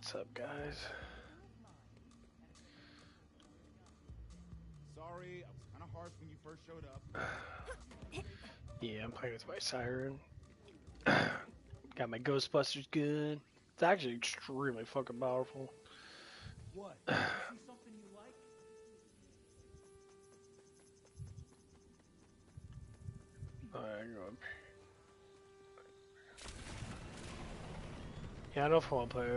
What's up, guys? Sorry, I was kind of harsh when you first showed up. Yeah, I'm playing with my siren. Got my Ghostbusters gun. It's actually extremely fucking powerful. What? You see something you like? Alright, go up. Yeah, I don't know if I want to play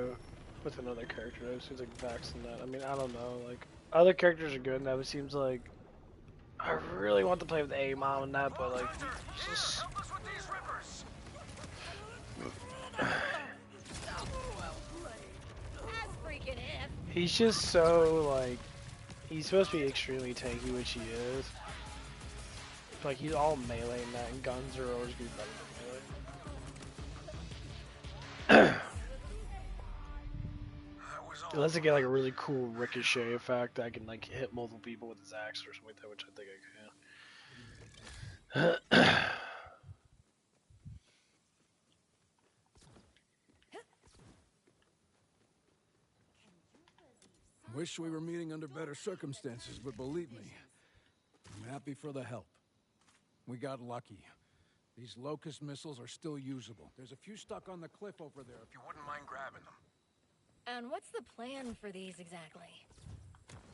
with another character. It seems like Vax and that. I mean, I don't know. Like, other characters are good now. It seems like I really want to play with A-Mom and that, but like, it's just... He's just so, like, he's supposed to be extremely tanky, which he is. Like, he's all melee and that, and guns are always gonna be better than melee. Unless I get, like, a really cool ricochet effect that I can, like, hit multiple people with his axe or something like that, which I think I can. Wish we were meeting under better circumstances, but believe me, I'm happy for the help. We got lucky. These locust missiles are still usable. There's a few stuck on the cliff over there, if you wouldn't mind grabbing them. And what's the plan for these exactly?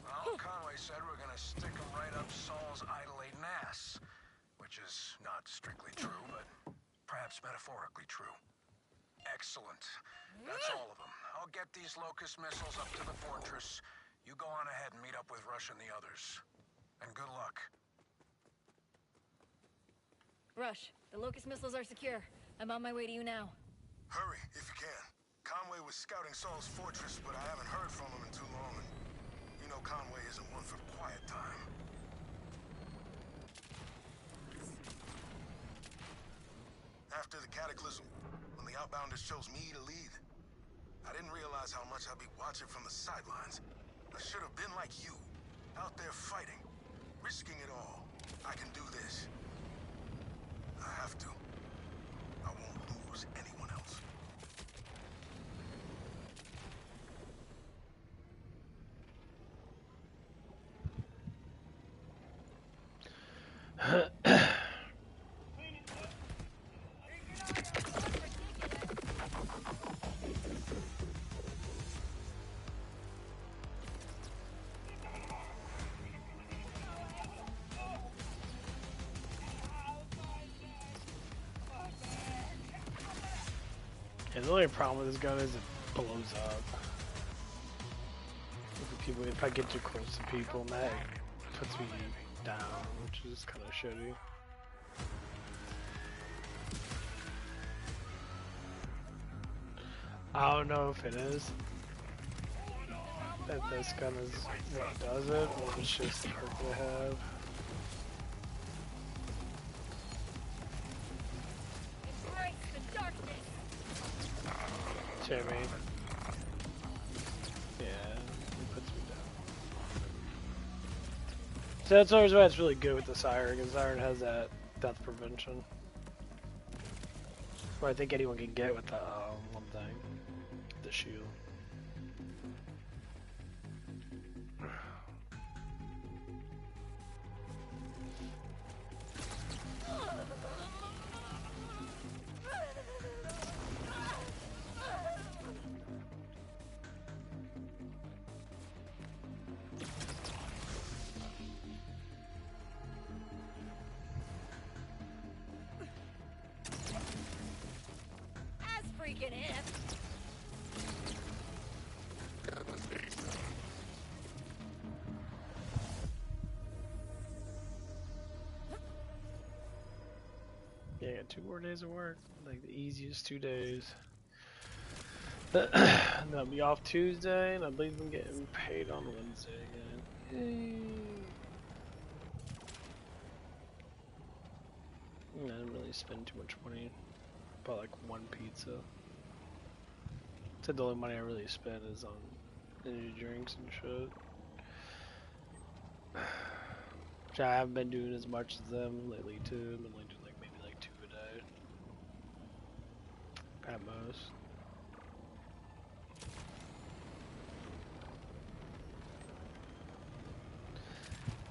Well, Conway said we're gonna stick them right up Saul's idolating ass. Which is not strictly true, but perhaps metaphorically true. Excellent. That's all of them. I'll get these locust missiles up to the fortress. You go on ahead and meet up with Rush and the others. And good luck. Rush, the locust missiles are secure. I'm on my way to you now. Hurry, if you can. Conway was scouting Saul's fortress, but I haven't heard from him in too long. And you know Conway isn't one for quiet time. After the cataclysm, when the Outbounders chose me to lead, I didn't realize how much I'd be watching from the sidelines. I should have been like you, out there fighting, risking it all. I can do this. I have to. I won't lose anyone else. Yeah, the only problem with this gun is it blows up. If I get too close to people, that puts me down, which is kind of shitty. I don't know if it is that this gun is what does it, or it's just the perk they have. See what I mean? Yeah, it puts me down. So that's always why it's really good with the siren, because siren has that death prevention. What I think anyone can get with the one thing, the shield. Freaking if. Yeah, I got 2 more days of work. Like the easiest 2 days. And I'll be off Tuesday, and I believe I'm getting paid on Wednesday again. Yay. I didn't really spend too much money. Bought like 1 pizza. Said the only money I really spent is on energy drinks and shit. Which I haven't been doing as much as them lately too. I've been like doing like maybe like 2 a day. At most.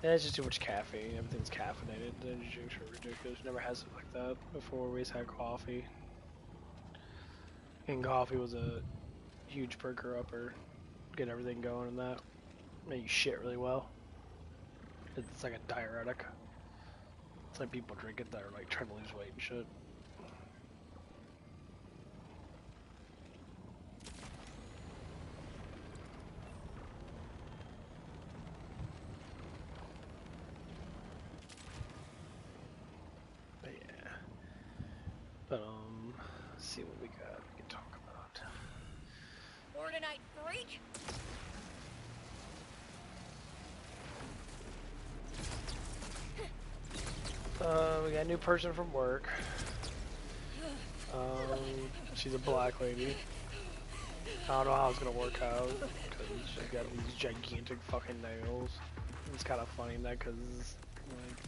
Yeah, it's just too much caffeine. Everything's caffeinated. The energy drinks are ridiculous. Never has it like that before. We just had coffee. And coffee was a huge perker upper. Get everything going and that. Make you shit really well. It's like a diuretic. It's like people drink it that are like trying to lose weight and shit. But yeah. But let's see what we got we can talk about. More tonight, freak. We got a new person from work. She's a black lady. I don't know how it's gonna work out because she's got these gigantic fucking nails. It's kind of funny that because like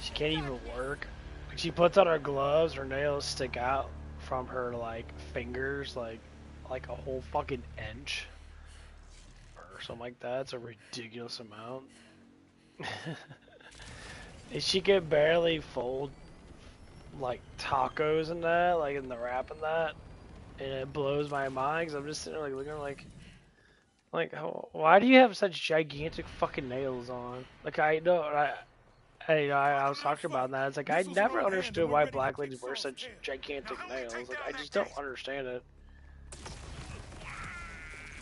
she can't even work. Like, she puts on her gloves, her nails stick out from her like fingers like a whole fucking inch or something like that. It's a ridiculous amount. And she can barely fold like tacos and that, like in the wrap and that, and it blows my mind because I'm just sitting there like looking like how, why do you have such gigantic fucking nails on? Like I know I was talking about that. It's like I never understood why black ladies wear such gigantic nails. Like I just don't understand it.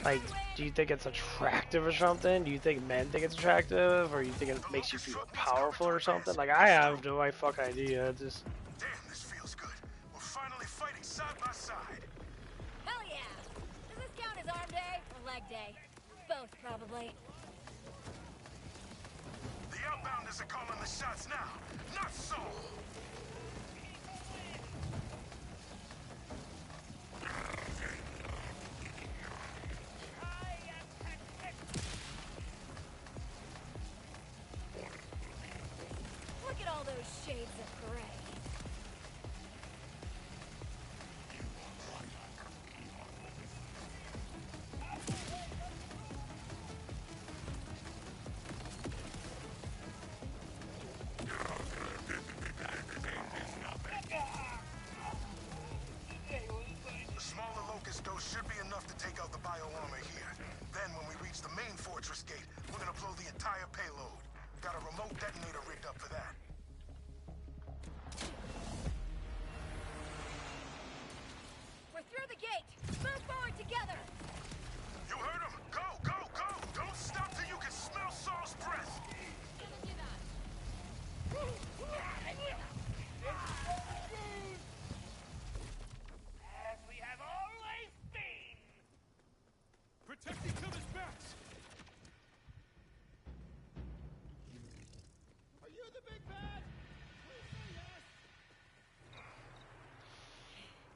Like, do you think it's attractive or something? Do you think men think it's attractive, or you think it makes you feel powerful or something? Like I have no fucking idea. It's just. Damn, this feels good. We're finally fighting side by side. Hell yeah! Does this count as arm day or leg day? Both, probably. The outbounders are calling the shots now. Not so. Look at all those shades of gray. The smaller locust dose should be enough to take out the bioarmor here. Then when we reach the main fortress gate, we're gonna blow the entire payload. Got a remote detonator rigged up for that. We're through the gate. Move forward together. You heard him! Go, go, go! Don't stop till you can smell Saul's breath! As we have always been. Protect each other's backs. Are you the big bad? Please say yes.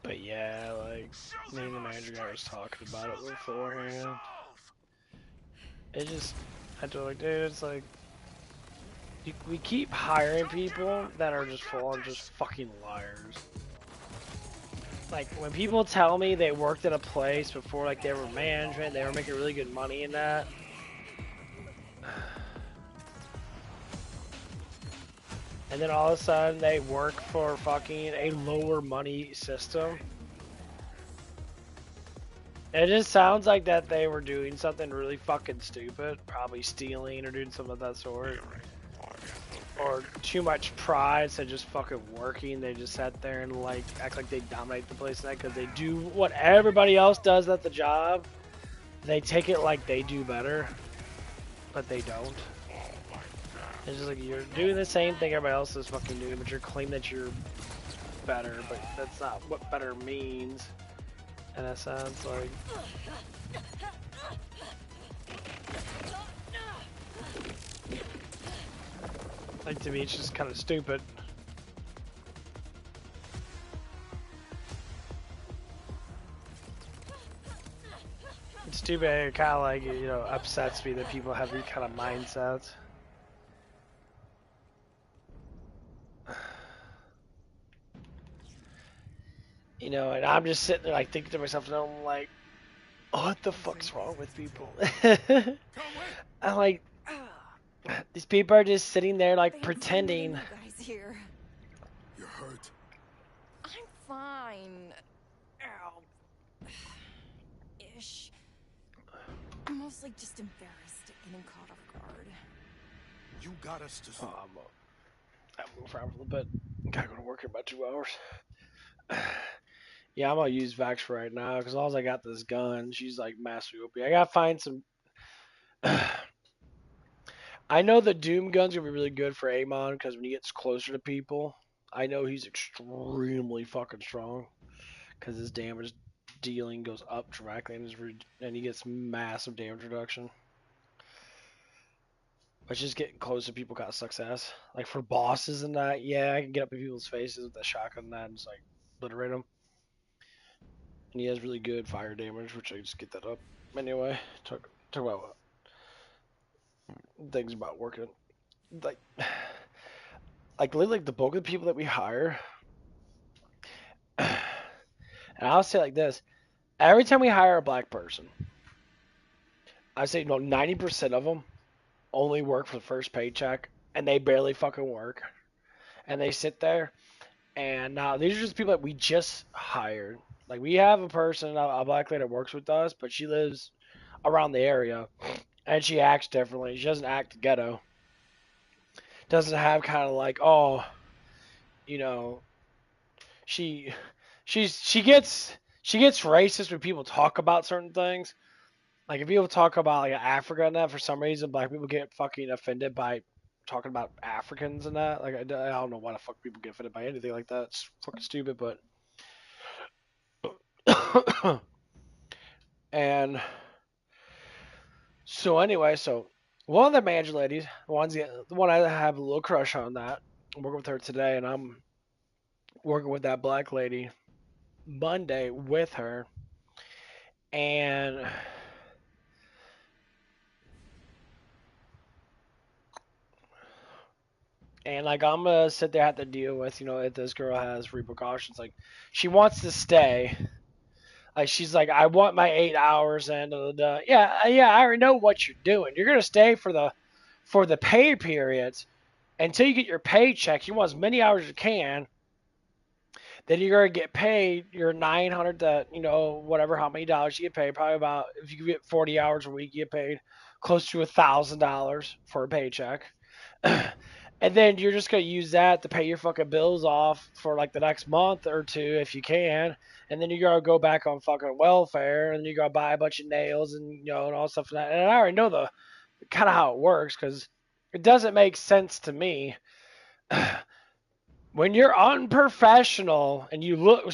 But yeah, like me and the manager guy was talking about it beforehand. It just, I told like, dude, it's like we keep hiring people that are just full on just fucking liars. Like when people tell me they worked at a place before, like they were management, they were making really good money in that. And then all of a sudden they work for fucking a lower money system. It just sounds like that they were doing something really fucking stupid, probably stealing or doing something of that sort. Or too much pride, so just fucking working. They just sat there and like act like they dominate the place and that because they do what everybody else does at the job. They take it like they do better, but they don't. It's just like you're doing the same thing everybody else is fucking doing, but you're claiming that you're better, but that's not what better means. And that sounds like. Like to me, it's just kind of stupid. It's stupid. It kind of like, you know, upsets me that people have these kind of mindsets. You know, and I'm just sitting there like thinking to myself, and I'm like, oh, what the fuck's wrong with people? I'm like, These people are just sitting there like Fancy meeting pretending. you guys here. You're hurt. I'm fine. Ow. Ish. Mostly just embarrassed at getting caught off guard. You got us to... Oh, I'll move around a little bit. Gotta go to work in about 2 hours. Yeah, I'm gonna use Vax right now because all I got this gun. She's like massively OP. I gotta find some. I know the Doom gun's gonna be really good for Amon because when he gets closer to people, I know he's extremely fucking strong because his damage dealing goes up dramatically and he gets massive damage reduction. But just getting close to people kind of sucks ass. Like for bosses and that, yeah, I can get up in people's faces with that shotgun and that and just like obliterate them. And he has really good fire damage, which I just get that up. Anyway, talk about things about working. Like literally like the bulk of the people that we hire. And I'll say it like this. Every time we hire a black person, I say 90% of them only work for the first paycheck, and they barely fucking work. And they sit there, and now these are just people that we just hired. Like we have a person, a black lady that works with us, but she lives around the area, and she acts differently. She doesn't act ghetto. Doesn't have kind of like, oh, you know, she gets racist when people talk about certain things. Like if people talk about like Africa and that, for some reason black people get fucking offended by talking about Africans and that. Like I don't know why the fuck people get offended by anything like that. It's fucking stupid, but and so anyway, so one of the manager ladies, the one I have a little crush on, that I'm working with her today, and I'm working with that black lady Monday with her, and like I'm gonna sit there have to deal with, if this girl has repercussions. Like she wants to stay. Like she's like, I want my 8 hours and yeah, I already know what you're doing. You're gonna stay for the pay periods until you get your paycheck. You want as many hours as you can. Then you're gonna get paid your 900 to whatever how many dollars you get paid. Probably about, if you get 40 hours a week, you get paid close to $1,000 for a paycheck. And then you're just gonna use that to pay your fucking bills off for like the next month or two if you can. And then you're gonna go back on fucking welfare, and you're gonna buy a bunch of nails and and all stuff like that. And I already know the kind of how it works because it doesn't make sense to me. When you're unprofessional and you look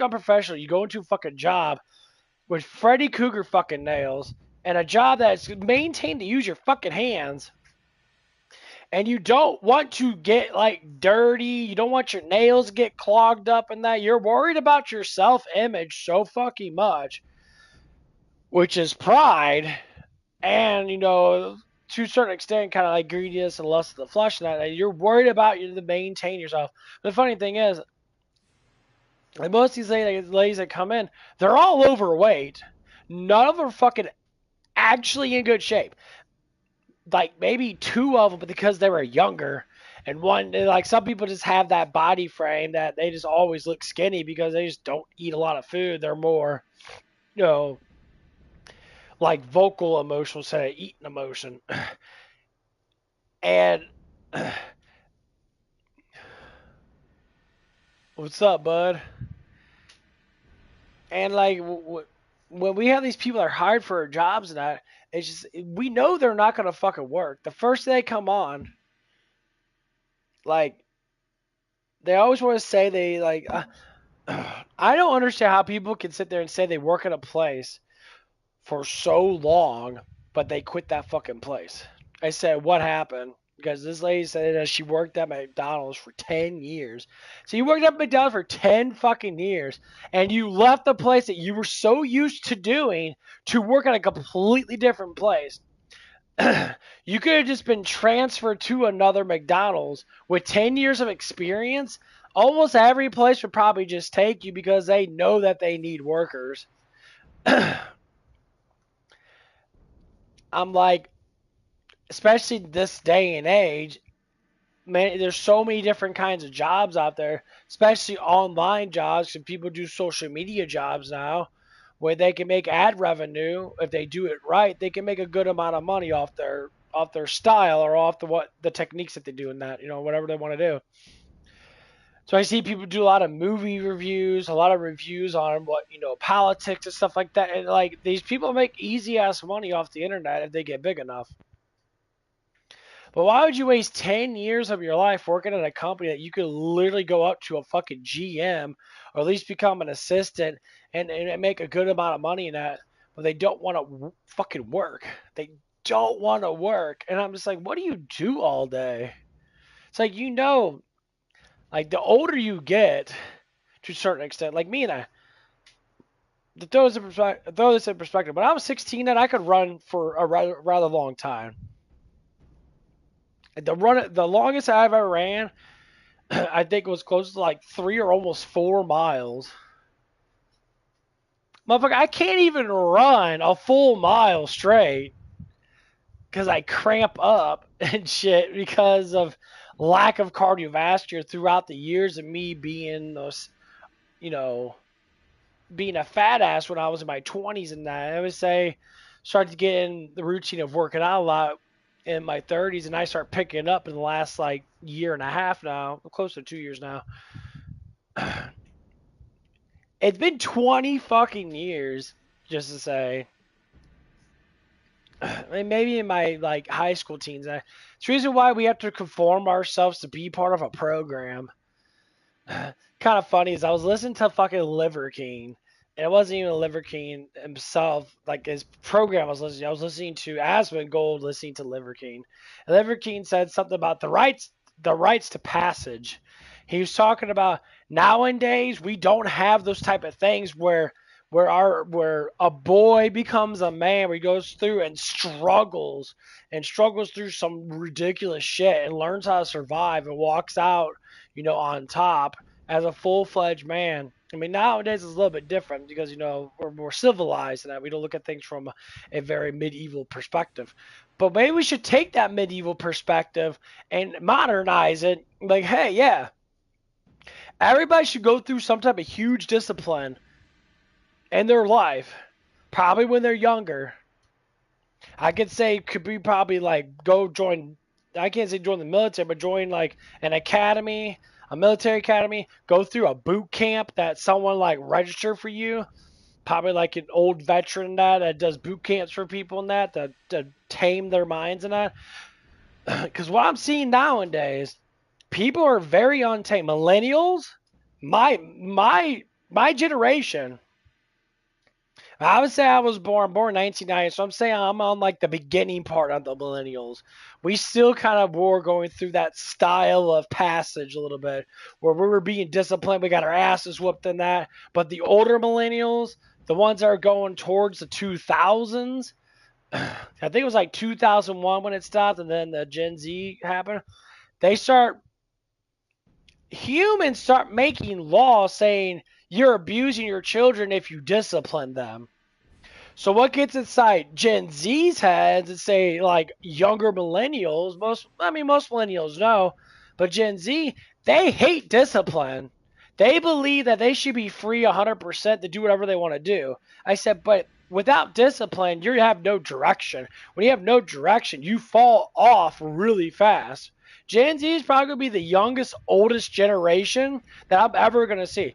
unprofessional, you go into a fucking job with Freddy Krueger fucking nails and a job that's maintained to use your fucking hands, and you don't want to get like dirty, you don't want your nails to get clogged up and that, you're worried about your self-image so fucking much, which is pride, and to a certain extent kind of like greediness and lust of the flesh and that, and you're worried about you to maintain yourself. The funny thing is, like most of these ladies that come in, they're all overweight. None of them are fucking actually in good shape. Like maybe two of them, but because they were younger, and one, like some people just have that body frame that they just always look skinny because they just don't eat a lot of food. They're more, like vocal emotional instead of eating emotion. And what's up, bud? And like when we have these people that are hired for our jobs and that, it's just, we know they're not gonna fucking work. The first day they come on, like they always want to say they like. I don't understand how people can sit there and say they work at a place for so long, but they quit that fucking place. I said, what happened? Because this lady said that she worked at McDonald's for 10 years. So you worked at McDonald's for 10 fucking years, and you left the place that you were so used to doing to work at a completely different place. You could have just been transferred to another McDonald's with 10 years of experience. Almost every place would probably just take you because they know that they need workers. I'm like, especially this day and age, man, there's so many different kinds of jobs out there, especially online jobs, and people do social media jobs now, where they can make ad revenue if they do it right. They can make a good amount of money off their style or off the techniques that they do in that, whatever they want to do. So I see people do a lot of movie reviews, a lot of reviews on what, politics and stuff like that. And like these people make easy ass money off the internet if they get big enough. But why would you waste 10 years of your life working at a company that you could literally go up to a fucking GM or at least become an assistant and make a good amount of money in that, but they don't want to fucking work. They don't want to work. And I'm just like, what do you do all day? It's like, like the older you get to a certain extent, like me and I, to throw this in perspective, when I was 16, then I could run for a rather long time. The longest I ever ran, I think it was close to like 3 or almost 4 miles. Motherfucker, I can't even run a full mile straight because I cramp up and shit because of lack of cardiovascular throughout the years of me being, being a fat ass when I was in my 20s and that. I would say started to get in the routine of working out a lot in my 30s, and I start picking it up in the last like year and a half now, close to 2 years now. It's been 20 fucking years, just to say. Maybe in my like high school teens. It's the reason why we have to conform ourselves to be part of a program. Kind of funny is I was listening to fucking Liver King, and it wasn't even Liver King himself. Like his program I was listening to Asmongold, listening to Liver King. And Liver King said something about the rights to passage. He was talking about nowadays we don't have those type of things where a boy becomes a man, where he goes through and struggles through some ridiculous shit and learns how to survive and walks out, on top as a full-fledged man. I mean, nowadays it's a little bit different because, we're more civilized and that we don't look at things from a very medieval perspective. But maybe we should take that medieval perspective and modernize it. Like, hey, yeah, everybody should go through some type of huge discipline in their life, probably when they're younger. I could say could be probably like go join. I can't say join the military, but join like an academy, a military academy. Go through a boot camp that someone like register for you. Probably like an old veteran that does boot camps for people and that to tame their minds and that. Because what I'm seeing nowadays, people are very untamed. Millennials, my generation. I would say I was born 1990, so I'm saying I'm on like the beginning part of the millennials. We still kind of were going through that style of passage a little bit, where we were being disciplined, we got our asses whooped in that. But the older millennials, the ones that are going towards the 2000s, I think it was like 2001 when it stopped, and then the Gen Z happened. Humans start making laws saying you're abusing your children if you discipline them. So what gets inside Gen Z's heads and say like younger millennials, most millennials know, but Gen Z, they hate discipline. They believe that they should be free 100% to do whatever they want to do. I said, but without discipline, you have no direction. When you have no direction, you fall off really fast. Gen Z is probably going to be the youngest, oldest generation that I'm ever going to see.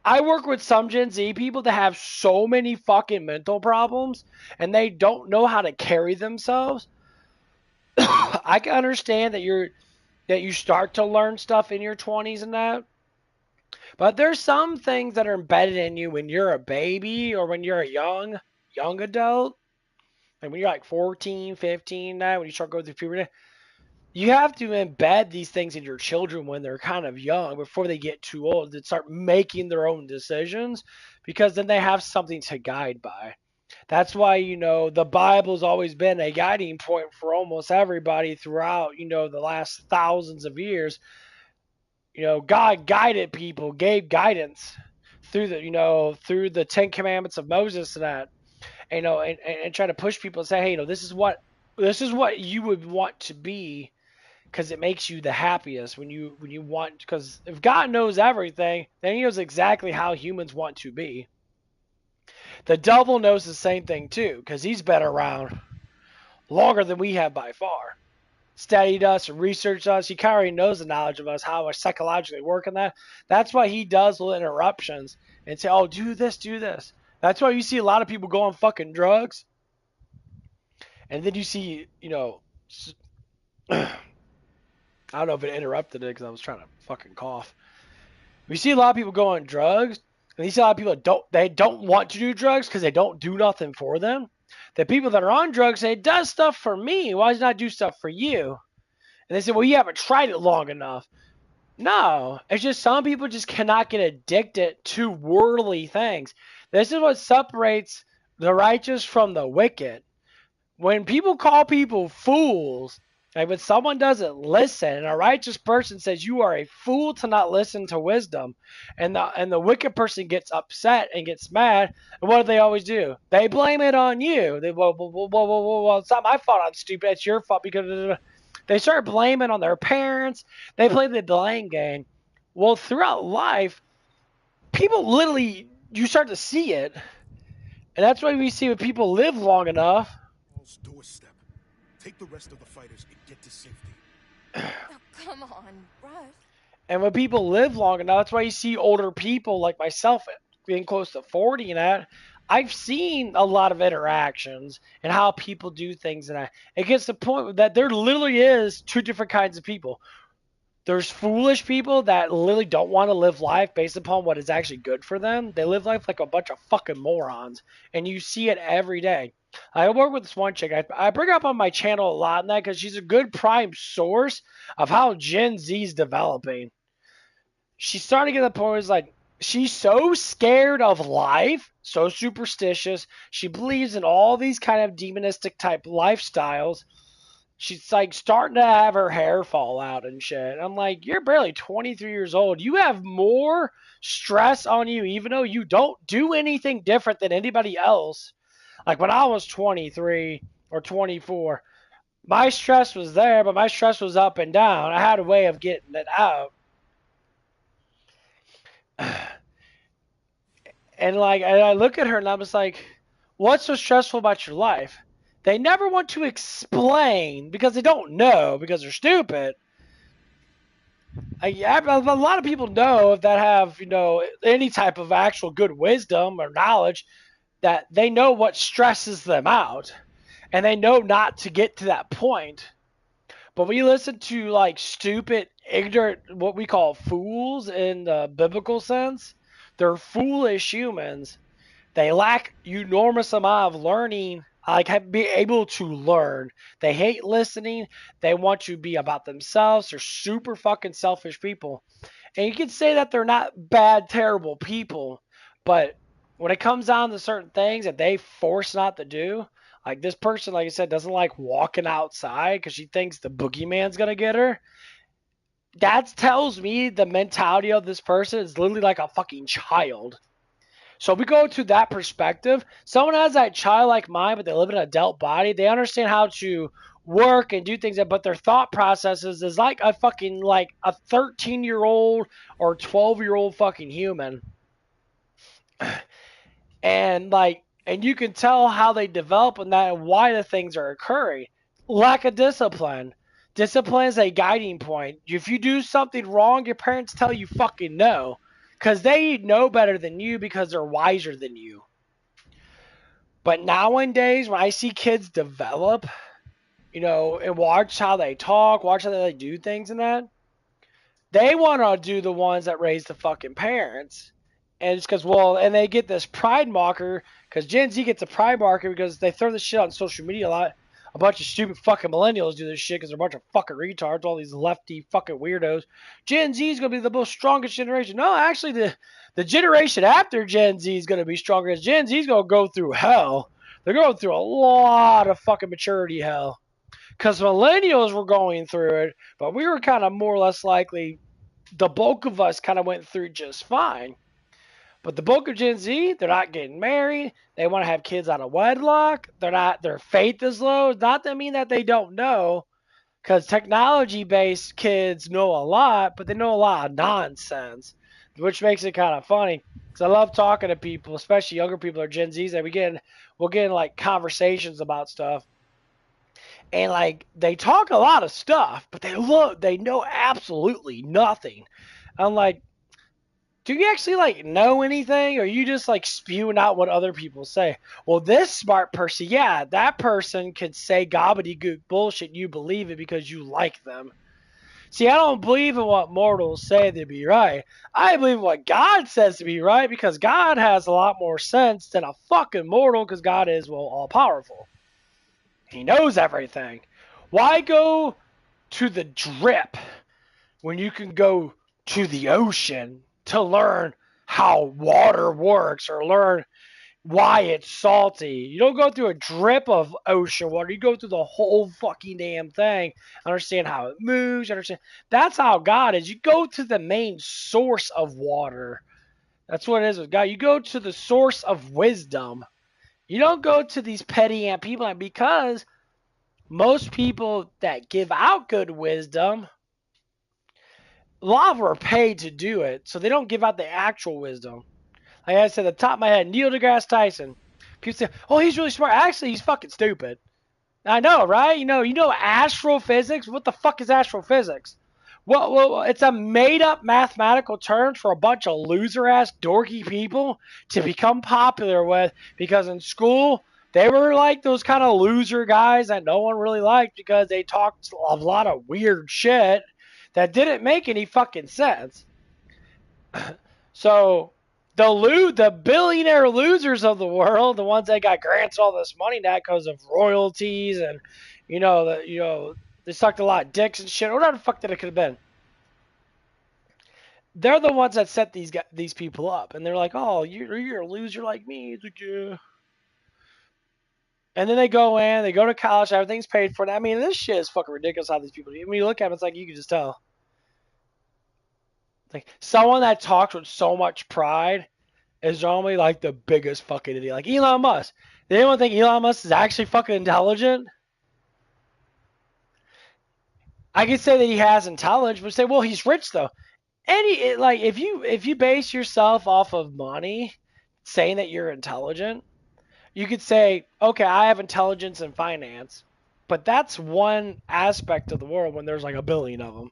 I work with some Gen Z people that have so many fucking mental problems and they don't know how to carry themselves. I can understand that you start to learn stuff in your 20s and that. But there's some things that are embedded in you when you're a baby or when you're a young adult. Like when you're like 14, 15, now when you start going through puberty. You have to embed these things in your children when they're kind of young before they get too old to start making their own decisions, because then they have something to guide by. That's why, the Bible's always been a guiding point for almost everybody throughout, the last thousands of years. God guided people, gave guidance through through the 10 Commandments of Moses and that, and try to push people and say, hey, this is what this is what you would want to be, because it makes you the happiest when you want. Because if God knows everything, then He knows exactly how humans want to be. The devil knows the same thing too, because he's been around longer than we have by far. Studied us and researched us. He kind of already knows the knowledge of us, how we psychologically work in that. That's why he does little interruptions and say, "Oh, do this, do this." That's why you see a lot of people go on fucking drugs, and then you see, I don't know if it interrupted it because I was trying to fucking cough. We see a lot of people go on drugs, and you see a lot of people that don't want to do drugs because they don't do nothing for them. The people that are on drugs say, "It does stuff for me. Why does it not do stuff for you?" And they say, "Well, you haven't tried it long enough." No, it's just some people just cannot get addicted to worldly things. This is what separates the righteous from the wicked. When people call people fools, like when someone doesn't listen, and a righteous person says you are a fool to not listen to wisdom, and the wicked person gets upset and gets mad, and what do they always do? They blame it on you. They well, it's not my fault. I'm stupid. It's your fault because they start blaming on their parents. They play the blame game. Well, throughout life, people literally, you start to see it, and that's why we see when people live long enough. Doorstep. Take the rest of the fighters and get to safety. Oh, come on, Russ. And when people live long enough, that's why you see older people like myself being close to 40 and that. I've seen a lot of interactions and how people do things, and it gets to the point that there literally is two different kinds of people. There's foolish people that literally don't want to live life based upon what is actually good for them. They live life like a bunch of fucking morons, and you see it every day. I work with this one chick. I bring her up on my channel a lot in that because she's a good prime source of how Gen Z is developing. She's starting to get to the point where it's like she's so scared of life, so superstitious. She believes in all these kind of demonistic type lifestyles. She's like starting to have her hair fall out and shit. I'm like, you're barely 23 years old. You have more stress on you, even though you don't do anything different than anybody else. Like when I was 23 or 24, my stress was there, but my stress was up and down. I had a way of getting it out. And I look at her and I was like, what's so stressful about your life? They never want to explain because they don't know, because they're stupid. A lot of people know that have, any type of actual good wisdom or knowledge, that they know what stresses them out, and they know not to get to that point. But when you listen to stupid, ignorant, what we call fools in the biblical sense, they're foolish humans. They lack enormous amount of learning, be able to learn. They hate listening. They want to be about themselves. They're super fucking selfish people. And you can say that they're not bad, terrible people, but when it comes down to certain things that they force not to do, like this person, like I said, doesn't like walking outside because she thinks the boogeyman's going to get her. That tells me the mentality of this person is literally like a fucking child. So if we go to that perspective, someone has that childlike mind, but they live in an adult body. They understand how to work and do things, but their thought processes is like a 13-year-old or 12-year-old fucking human. And you can tell how they develop in that and why the things are occurring. Lack of discipline. Discipline is a guiding point. If you do something wrong, your parents tell you fucking no. Because they know better than you because they're wiser than you. But nowadays, when I see kids develop, and watch how they talk, watch how they do things and that, they want to do the ones that raise the fucking parents. And it's because, and they get this pride marker, because Gen Z gets a pride marker because they throw this shit on social media a lot. A bunch of stupid fucking millennials do this shit because they're a bunch of fucking retards, all these lefty fucking weirdos. Gen Z is going to be the most strongest generation. No, actually, the generation after Gen Z is going to be stronger, because Gen Z is going to go through hell. They're going through a lot of fucking maturity hell. Because millennials were going through it, but we were kind of more or less likely, the bulk of us kind of went through just fine. But the bulk of Gen Z, they're not getting married. They want to have kids out of wedlock. Their faith is low. Not to mean that they don't know, because technology-based kids know a lot, but they know a lot of nonsense, which makes it kind of funny. Because I love talking to people, especially younger people or Gen Zs, that we'll get in like conversations about stuff, and like they talk a lot of stuff, but they know absolutely nothing. I'm like, do you actually like know anything, or are you just like spewing out what other people say? Well, this smart person, yeah, that person could say gobbledygook bullshit. You believe it because you like them. See, I don't believe in what mortals say to be right. I believe what God says to be right because God has a lot more sense than a fucking mortal because God is, well, all powerful. He knows everything. Why go to the drip when you can go to the ocean to learn how water works or learn why it's salty? You don't go through a drip of ocean water. You go through the whole fucking damn thing. Understand how it moves. Understand. That's how God is. You go to the main source of water. That's what it is with God. You go to the source of wisdom. You don't go to these petty ant people, because most people that give out good wisdom, a lot of them are paid to do it, so they don't give out the actual wisdom. Like I said, at the top of my head, Neil deGrasse Tyson. People say, "Oh, he's really smart." Actually, he's fucking stupid. I know, right? You know astrophysics. What the fuck is astrophysics? Well, it's a made-up mathematical term for a bunch of loser-ass, dorky people to become popular with, because in school they were like those kind of loser guys that no one really liked because they talked a lot of weird shit that didn't make any fucking sense. So the billionaire losers of the world, the ones that got grants all this money now because of royalties and they sucked a lot of dicks and shit, whatever the fuck that it could have been. They're the ones that set these people up, and they're like, "Oh, you're a loser like me." It's like, yeah. And then they go to college, everything's paid for. I mean, this shit is fucking ridiculous how these people do. When you look at them, it's like you can just tell. Like someone that talks with so much pride is normally like the biggest fucking idiot. Like Elon Musk. Did anyone think Elon Musk is actually fucking intelligent? I could say that he has intelligence, but say, well, he's rich though. If you base yourself off of money, saying that you're intelligent, you could say, okay, I have intelligence in finance, but that's one aspect of the world when there's like a billion of them.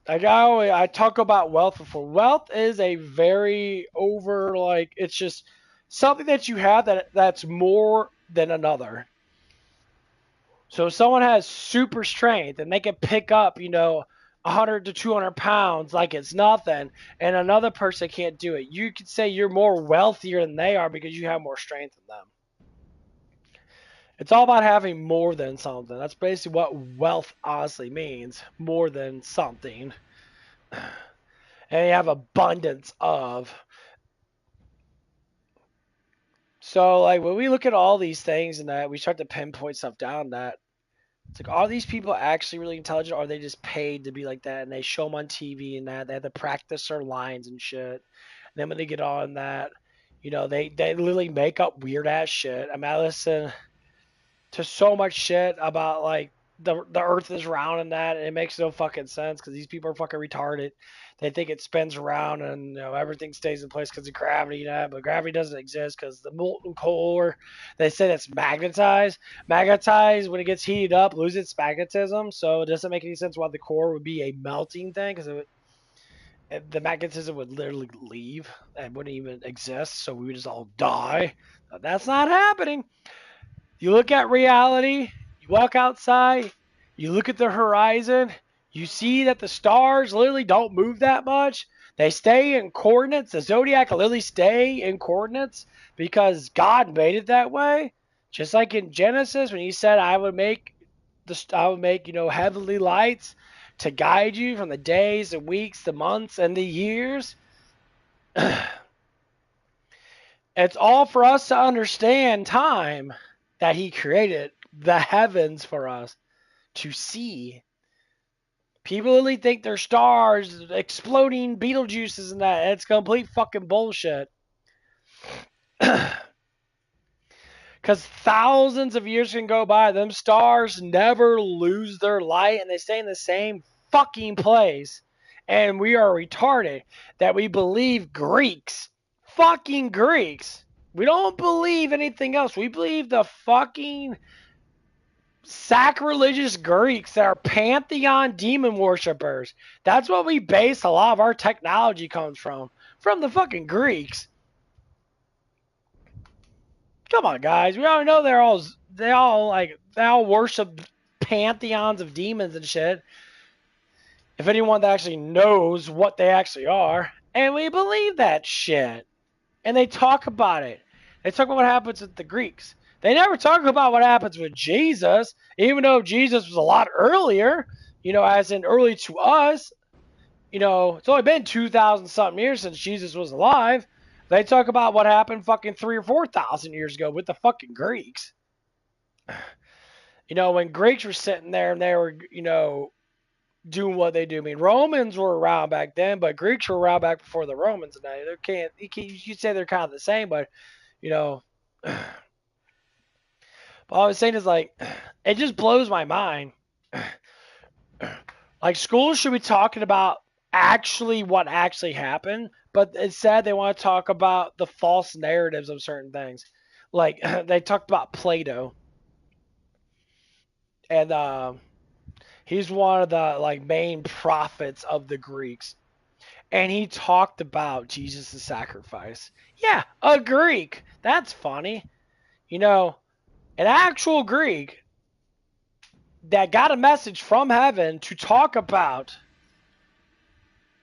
I talk about wealth before. Wealth is a very it's just something that you have that's more than another. So if someone has super strength and they can pick up, 100 to 200 pounds like it's nothing, and another person can't do it, you could say you're more wealthier than they are because you have more strength than them. It's all about having more than something. That's basically what wealth honestly means. More than something. And you have abundance of. So, like, when we look at all these things and that, we start to pinpoint stuff down that it's like, are these people actually really intelligent, or are they just paid to be like that? And they show them on TV and that. They have to practice their lines and shit. And then when they get on that, they literally make up weird-ass shit. I mean, I listen to so much shit about, like, the earth is round and that, and it makes no fucking sense because these people are fucking retarded. They think it spins around and everything stays in place because of gravity, but gravity doesn't exist because the molten core, they said it's magnetized. Magnetized, when it gets heated up, loses its magnetism, so it doesn't make any sense why the core would be a melting thing, because the magnetism would literally leave and wouldn't even exist, so we would just all die. But that's not happening. You look at reality, you walk outside, you look at the horizon, you see that the stars literally don't move that much. They stay in coordinates. The zodiac literally stay in coordinates because God made it that way. Just like in Genesis when he said, I would make heavenly lights to guide you from the days, the weeks, the months, and the years. It's all for us to understand time, that he created the heavens for us to see. People really think they're stars, exploding Beetlejuices and that. It's complete fucking bullshit. Because thousands of years can go by, them stars never lose their light and they stay in the same fucking place. And we are retarded that we believe Greeks. Fucking Greeks. We don't believe anything else. We believe the fucking sacrilegious Greeks that are pantheon demon worshippers. That's what we base a lot of our technology comes from. From the fucking Greeks. Come on, guys. We already know they all worship pantheons of demons and shit. If anyone that actually knows what they actually are, and we believe that shit, and they talk about it. They talk about what happens with the Greeks. They never talk about what happens with Jesus, even though Jesus was a lot earlier. As in early to us. It's only been 2,000 something years since Jesus was alive. They talk about what happened fucking 3,000 or 4,000 years ago with the fucking Greeks. When Greeks were sitting there and they were, doing what they do. I mean, Romans were around back then, but Greeks were around back before the Romans. And you could say they're kind of the same, but, but all I was saying is, it just blows my mind. Schools should be talking about actually what actually happened, but instead they want to talk about the false narratives of certain things. They talked about Plato, and he's one of the main prophets of the Greeks, and he talked about Jesus' sacrifice. Yeah, a Greek. That's funny. An actual Greek that got a message from heaven to talk about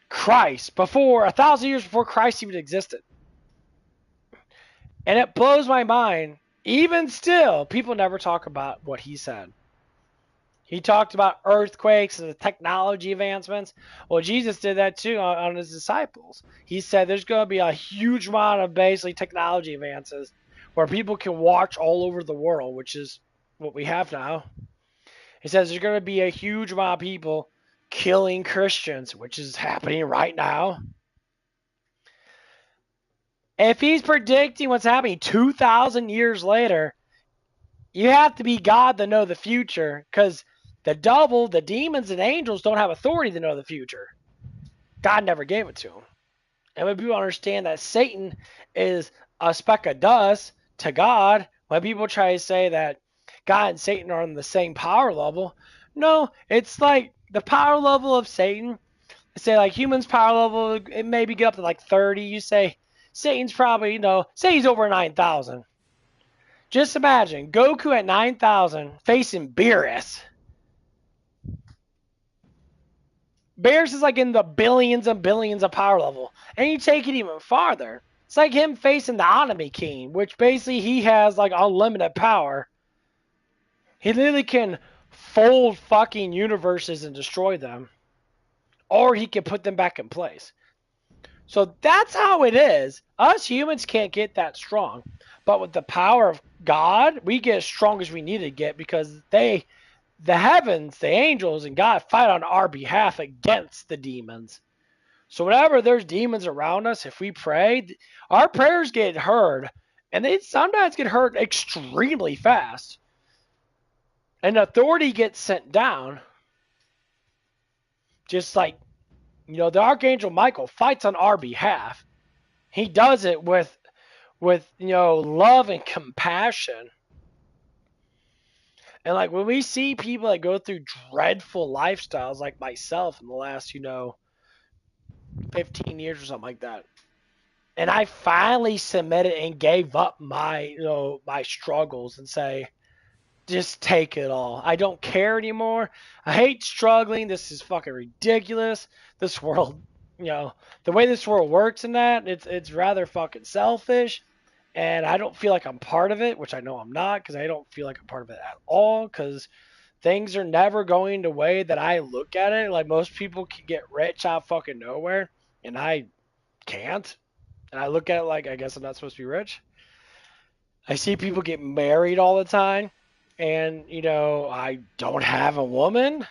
Christ 1,000 years before Christ even existed. And it blows my mind. Even still, people never talk about what he said. He talked about earthquakes and the technology advancements. Well, Jesus did that too on his disciples. He said there's going to be a huge amount of basically technology advances where people can watch all over the world, which is what we have now. He says there's going to be a huge amount of people killing Christians, which is happening right now. If he's predicting what's happening 2,000 years later, you have to be God to know the future, because the devil, the demons, and angels don't have authority to know the future. God never gave it to them. And when people understand that Satan is a speck of dust to God, when people try to say that God and Satan are on the same power level, no, it's like the power level of Satan. Say humans' power level, it maybe get up to 30. You say Satan's probably, say he's over 9,000. Just imagine Goku at 9,000 facing Beerus. Beerus is in the billions and billions of power level. And you take it even farther. It's like him facing the Anime King, which basically he has unlimited power. He literally can fold fucking universes and destroy them. Or he can put them back in place. So that's how it is. Us humans can't get that strong. But with the power of God, we get as strong as we need to get, because the heavens, the angels, and God fight on our behalf against the demons. So whenever there's demons around us, if we pray, our prayers get heard. And they sometimes get heard extremely fast. And authority gets sent down. Just the Archangel Michael fights on our behalf. He does it with love and compassion. And when we see people that go through dreadful lifestyles like myself in the last, 15 years or something like that. And I finally submitted and gave up my, my struggles and say, just take it all. I don't care anymore. I hate struggling. This is fucking ridiculous. This world, the way this world works in that, it's rather fucking selfish. And I don't feel like I'm part of it, which I know I'm not, because I don't feel like I'm part of it at all, because things are never going the way that I look at it. Most people can get rich out of fucking nowhere, and I can't. And I look at it I guess I'm not supposed to be rich. I see people get married all the time. And, I don't have a woman.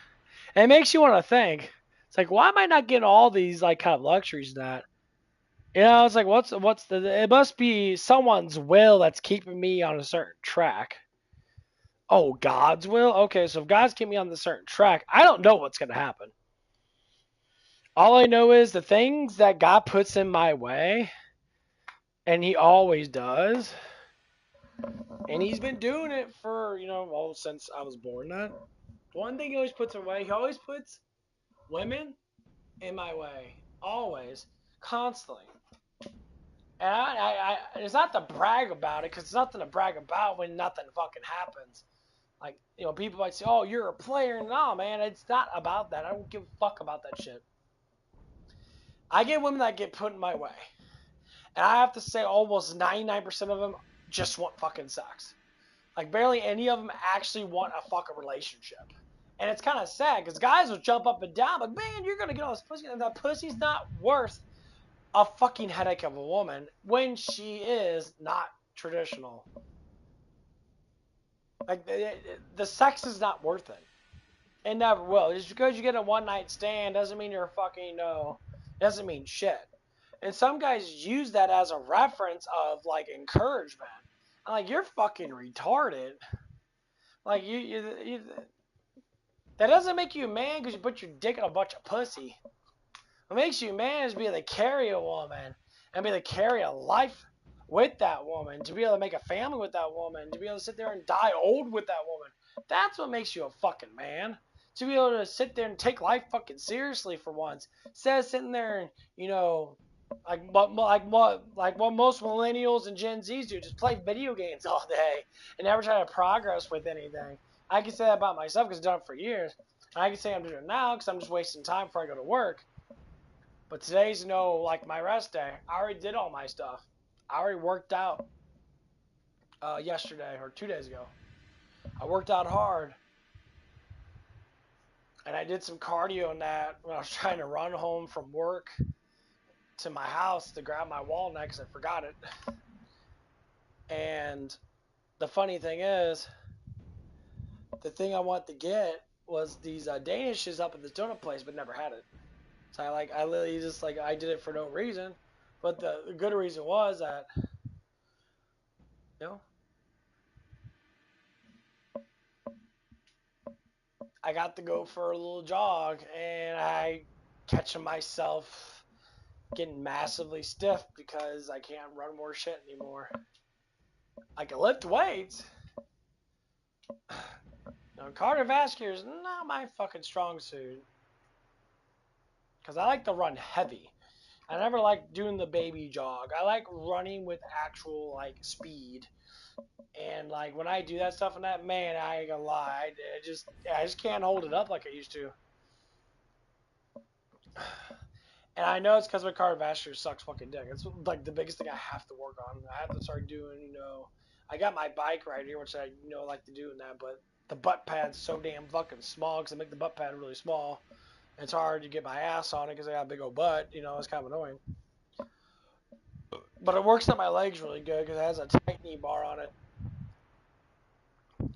And it makes you want to think. It's like, why am I not getting all these like kind of luxuries and that? You know, it's like, what's the? It must be someone's will that's keeping me on a certain track. Oh, God's will. Okay, so if God's keeping me on the certain track, I don't know what's gonna happen. All I know is the things that God puts in my way, and He always does, and He's been doing it for well since I was born. That one thing He always puts away. He always puts women in my way, always, constantly. And it's not to brag about it, because it's nothing to brag about when nothing fucking happens. Like, people might say, oh, you're a player. No, man, it's not about that. I don't give a fuck about that shit. I get women that get put in my way. And I have to say almost 99% of them just want fucking sex. Like, barely any of them actually want a fucking relationship. And it's kind of sad, because guys will jump up and down, like, man, you're going to get all this pussy. And that pussy's not worth a fucking headache of a woman when she is not traditional. Like, the sex is not worth it. It never will. Just because you get a one night stand doesn't mean you're fucking doesn't mean shit. And some guys use that as a reference of like encouragement. I'm like, you're fucking retarded. Like you that doesn't make you a man because you put your dick in a bunch of pussy. What makes you a man is be able to carry a woman and be able to carry a life with that woman, to be able to make a family with that woman, to be able to sit there and die old with that woman. That's what makes you a fucking man. To be able to sit there and take life fucking seriously for once, instead of sitting there and like what most millennials and Gen Zs do, just play video games all day and never try to progress with anything. I can say that about myself because I've done it for years. And I can say I'm doing it now because I'm just wasting time before I go to work. But today's like my rest day. I already did all my stuff. I already worked out yesterday or 2 days ago. I worked out hard. And I did some cardio in that when I was trying to run home from work to my house to grab my walnut because I forgot it. And the funny thing is, the thing I wanted to get was these Danishes up at this donut place, but never had it. So I literally just I did it for no reason. But the good reason was that, I got to go for a little jog, and I catching myself getting massively stiff because I can't run more shit anymore. I can lift weights. Cardiovascular is not my fucking strong suit. Because I like to run heavy. I never like doing the baby jog. I like running with actual speed. And when I do that stuff and that, man, I ain't gonna lie, I just can't hold it up like I used to. And I know it's because my cardiovascular sucks fucking dick. It's the biggest thing I have to work on. I have to start doing, I got my bike right here, which I like to do in that, but the butt pad's so damn fucking small because I make the butt pad really small. And it's hard to get my ass on it because I got a big old butt. It's kind of annoying. But it works on my legs really good because it has a tight knee bar on it.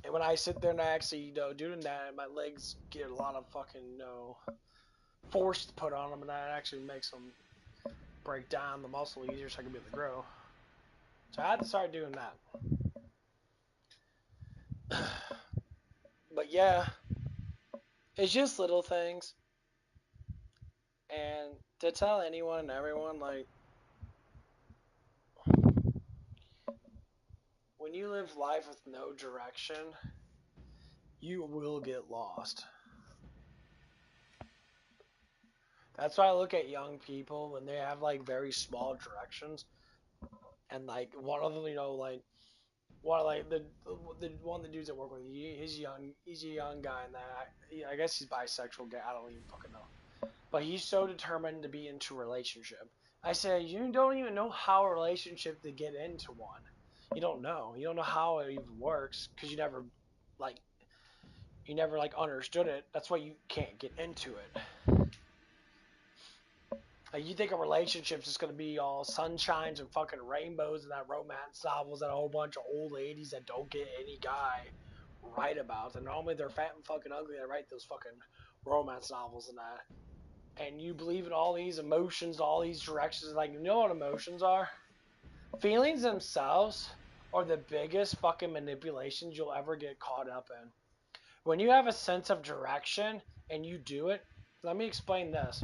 And when I sit there and I actually doing that, my legs get a lot of fucking force to put on them, and that actually makes them break down the muscle easier so I can be able to grow. So I had to start doing that. But yeah, it's just little things. And to tell anyone and everyone, when you live life with no direction, you will get lost. That's why I look at young people when they have very small directions, and one of them, one of the dudes at work with, he's a young guy, and that I guess he's bisexual guy. I don't even fucking know, but he's so determined to be into a relationship. I say, you don't even know how a relationship to get into one. You don't know how it even works because you never understood it. That's why you can't get into it. You think a relationship's just gonna be all sunshines and fucking rainbows and that romance novels that a whole bunch of old ladies that don't get any guy write about. And normally they're fat and fucking ugly that write those fucking romance novels and that, and you believe in all these emotions, all these directions, like, you know what emotions are? Feelings themselves are the biggest fucking manipulations you'll ever get caught up in. When you have a sense of direction and you do it, let me explain this.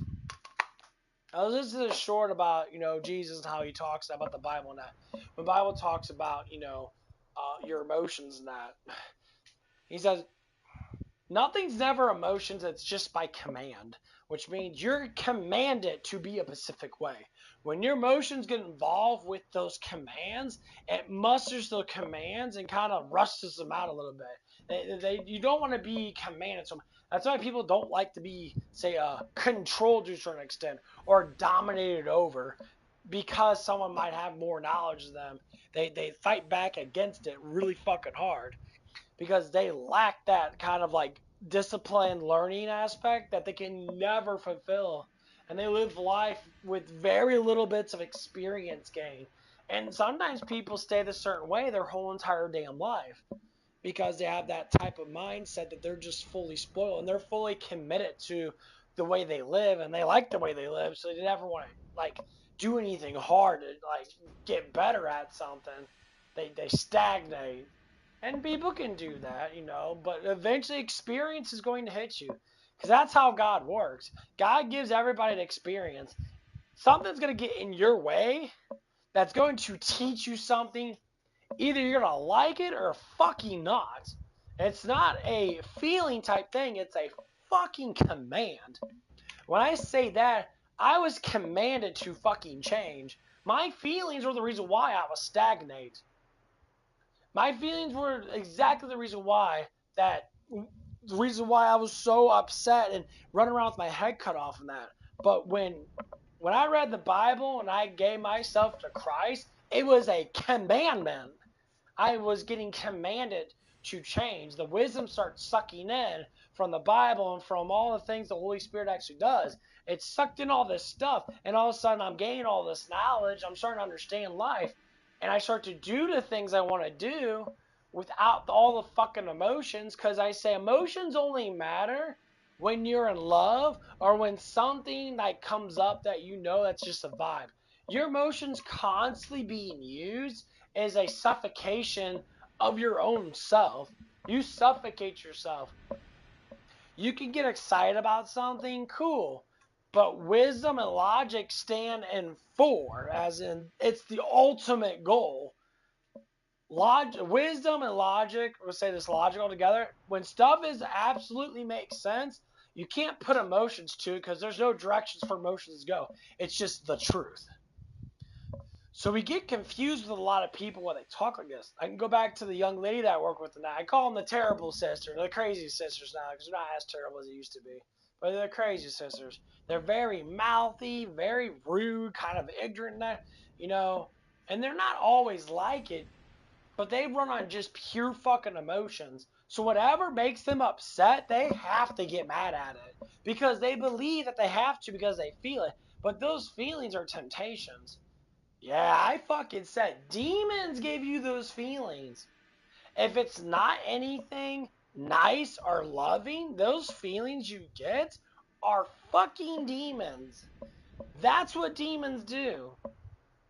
This is a short about, Jesus and how he talks about the Bible and that. When the Bible talks about, your emotions and that, he says, nothing's never emotions, it's just by command, which means you're commanded to be a specific way. When your emotions get involved with those commands, it musters those commands and kind of rushes them out a little bit. You don't want to be commanded. So that's why people don't like to be, say, controlled to a certain extent or dominated over, because someone might have more knowledge than them. They fight back against it really fucking hard, because they lack that kind of like disciplined learning aspect that they can never fulfill. And they live life with very little bits of experience gain. And sometimes people stay the certain way their whole entire damn life, because they have that type of mindset that they're just fully spoiled and they're fully committed to the way they live, and they like the way they live, so they never want to like do anything hard to like get better at something. They stagnate. And people can do that, but eventually experience is going to hit you. Because that's how God works. God gives everybody an experience. Something's going to get in your way that's going to teach you something. Either you're going to like it or fucking not. It's not a feeling type thing. It's a fucking command. When I say that, I was commanded to fucking change. My feelings were the reason why I was stagnate. My feelings were exactly the reason why I was so upset and running around with my head cut off and that. But when I read the Bible and I gave myself to Christ, it was a commandment. I was getting commanded to change. The wisdom starts sucking in from the Bible and from all the things the Holy Spirit actually does. It sucked in all this stuff, and all of a sudden I'm gaining all this knowledge. I'm starting to understand life. And I start to do the things I want to do without all the fucking emotions, because I say emotions only matter when you're in love or when something like comes up that that's just a vibe. Your emotions constantly being used is a suffocation of your own self. You suffocate yourself. You can get excited about something, cool. But wisdom and logic stand in for, as in it's the ultimate goal. Wisdom and logic, we'll say this logical together. When stuff is absolutely makes sense, you can't put emotions to it because there's no directions for emotions to go. It's just the truth. So we get confused with a lot of people when they talk like this. I can go back to the young lady that I work with now. I call them the terrible sisters, the crazy sisters now, because they're not as terrible as they used to be. But they're crazy sisters. They're very mouthy, very rude, kind of ignorant, and they're not always like it, but they run on just pure fucking emotions. So whatever makes them upset, they have to get mad at it, because they believe that they have to because they feel it. But those feelings are temptations. Yeah, I fucking said demons give you those feelings. If it's not anything nice or loving, those feelings you get are fucking demons. That's what demons do.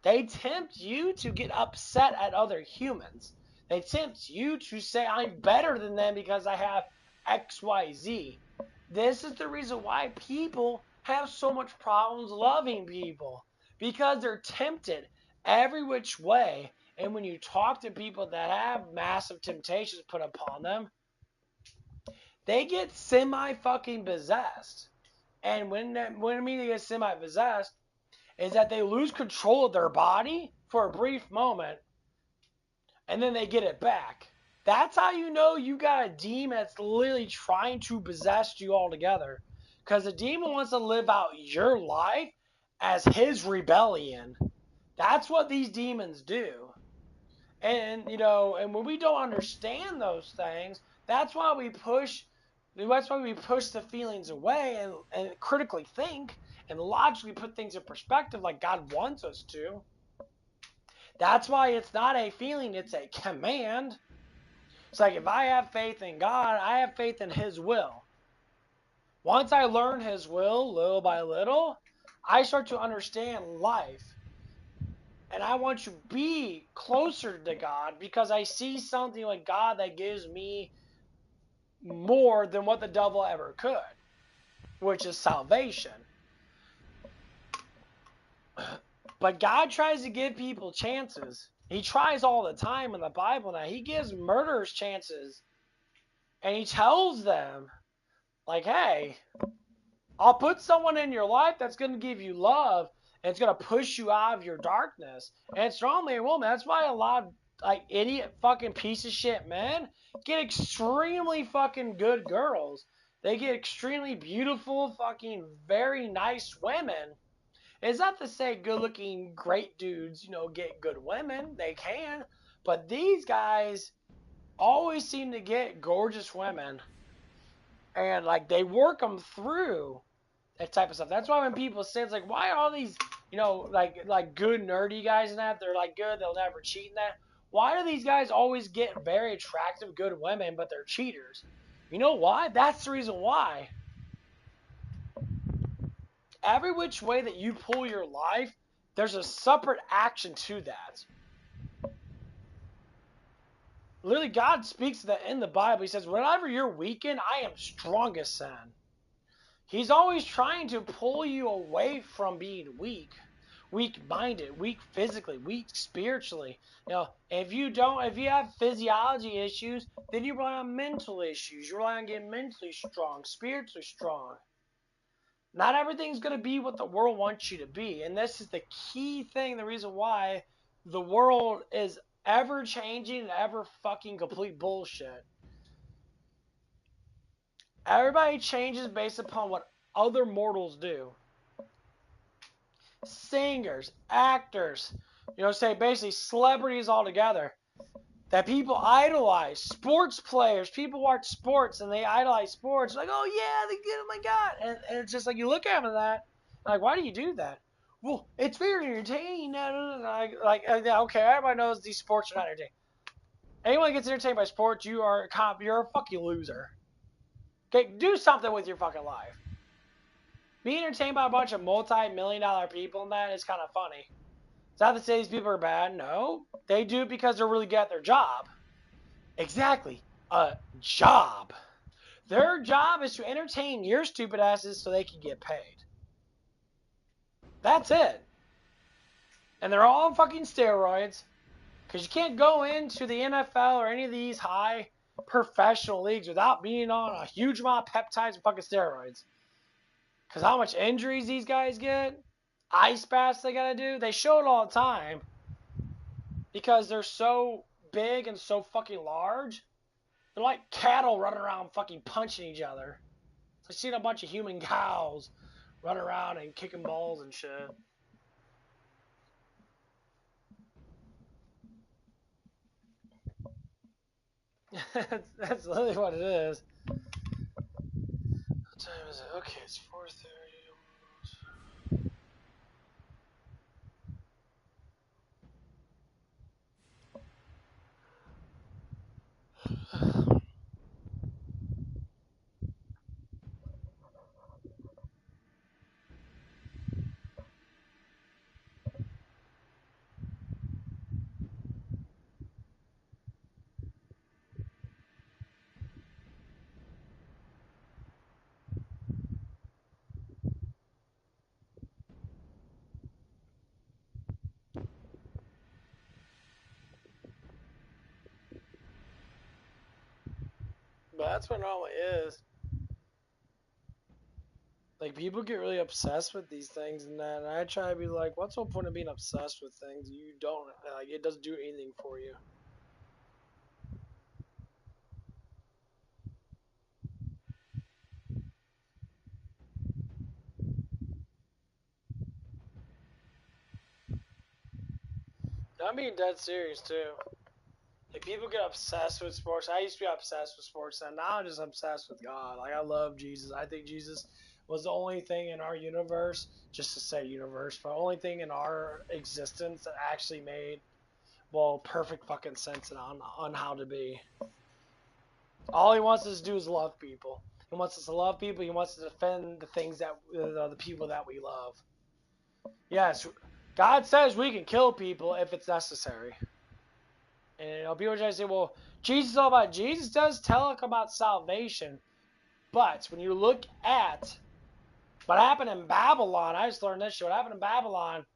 They tempt you to get upset at other humans. They tempt you to say, I'm better than them because I have XYZ. This is the reason why people have so much problems loving people, because they're tempted every which way. And when you talk to people that have massive temptations put upon them, they get semi-fucking possessed. And when I mean they get semi-possessed, is that they lose control of their body for a brief moment, and then they get it back. That's how you know you got a demon that's literally trying to possess you altogether. Because the demon wants to live out your life as his rebellion. That's what these demons do. And, and when we don't understand those things, that's why we push the feelings away and critically think and logically put things in perspective like God wants us to. That's why it's not a feeling, it's a command. It's like if I have faith in God, I have faith in His will. Once I learn his will, little by little, I start to understand life. And I want to be closer to God because I see something like God that gives me more than what the devil ever could, which is salvation. But God tries to give people chances. He tries all the time in the Bible now. He gives murderers chances. And he tells them, like, hey, I'll put someone in your life that's going to give you love and it's going to push you out of your darkness. And it's normally a woman. That's why a lot of like idiot fucking piece of shit men get extremely fucking good girls. They get extremely beautiful, fucking very nice women. It's not to say good looking, great dudes, get good women. They can. But these guys always seem to get gorgeous women. And like they work them through that type of stuff. That's why when people say it's like, why are all these, like good nerdy guys and that, they're like good, they'll never cheat and that. Why do these guys always get very attractive, good women, but they're cheaters? You know why? That's the reason why. Every which way that you pull your life, there's a separate action to that. Literally, God speaks that in the Bible. He says, whenever you're weakened, I am strongest then. He's always trying to pull you away from being weak-minded, weak physically, weak spiritually. If you have physiology issues, then you rely on mental issues. You rely on getting mentally strong, spiritually strong. Not everything's going to be what the world wants you to be. And this is the key thing, the reason why the world is ever changing and ever fucking complete bullshit. Everybody changes based upon what other mortals do. Singers, actors, say basically celebrities altogether that people idolize. Sports players, people watch sports and they idolize sports. Like, oh yeah, they get, oh my god, and it's just like you look at them that, like, why do you do that? Well, it's very entertaining. Okay, everybody knows these sports are not entertaining. Anyone who gets entertained by sports, you're a fucking loser. Okay, do something with your fucking life. Being entertained by a bunch of multi-million-dollar people and that is kind of funny. It's not to say these people are bad. No, they do it because they're really good at their job. Exactly, a job. Their job is to entertain your stupid asses so they can get paid. That's it. And they're all on fucking steroids. Because you can't go into the NFL or any of these high professional leagues without being on a huge amount of peptides and fucking steroids. Because how much injuries these guys get, ice baths they gotta do, they show it all the time. Because they're so big and so fucking large. They're like cattle running around fucking punching each other. I've seen a bunch of human cows run around and kicking balls and shit. That's literally what it is. What time is it? Okay, it's 4:30. But that's what it normally is. Like, people get really obsessed with these things and that, and I try to be like, what's the point of being obsessed with things you don't, like, it doesn't do anything for you. I'm being dead serious, too. Like, people get obsessed with sports. I used to be obsessed with sports, and now I'm just obsessed with God. Like, I love Jesus. I think Jesus was the only thing in our universe, just to say universe, but the only thing in our existence that actually made, well, perfect fucking sense on how to be. All he wants us to do is love people. He wants us to love people. He wants to defend the things that the people that we love. Yes, God says we can kill people if it's necessary. And people try to say, well, Jesus is all about. Jesus does tell us about salvation, but when you look at what happened in Babylon, I just learned this shit. What happened in Babylon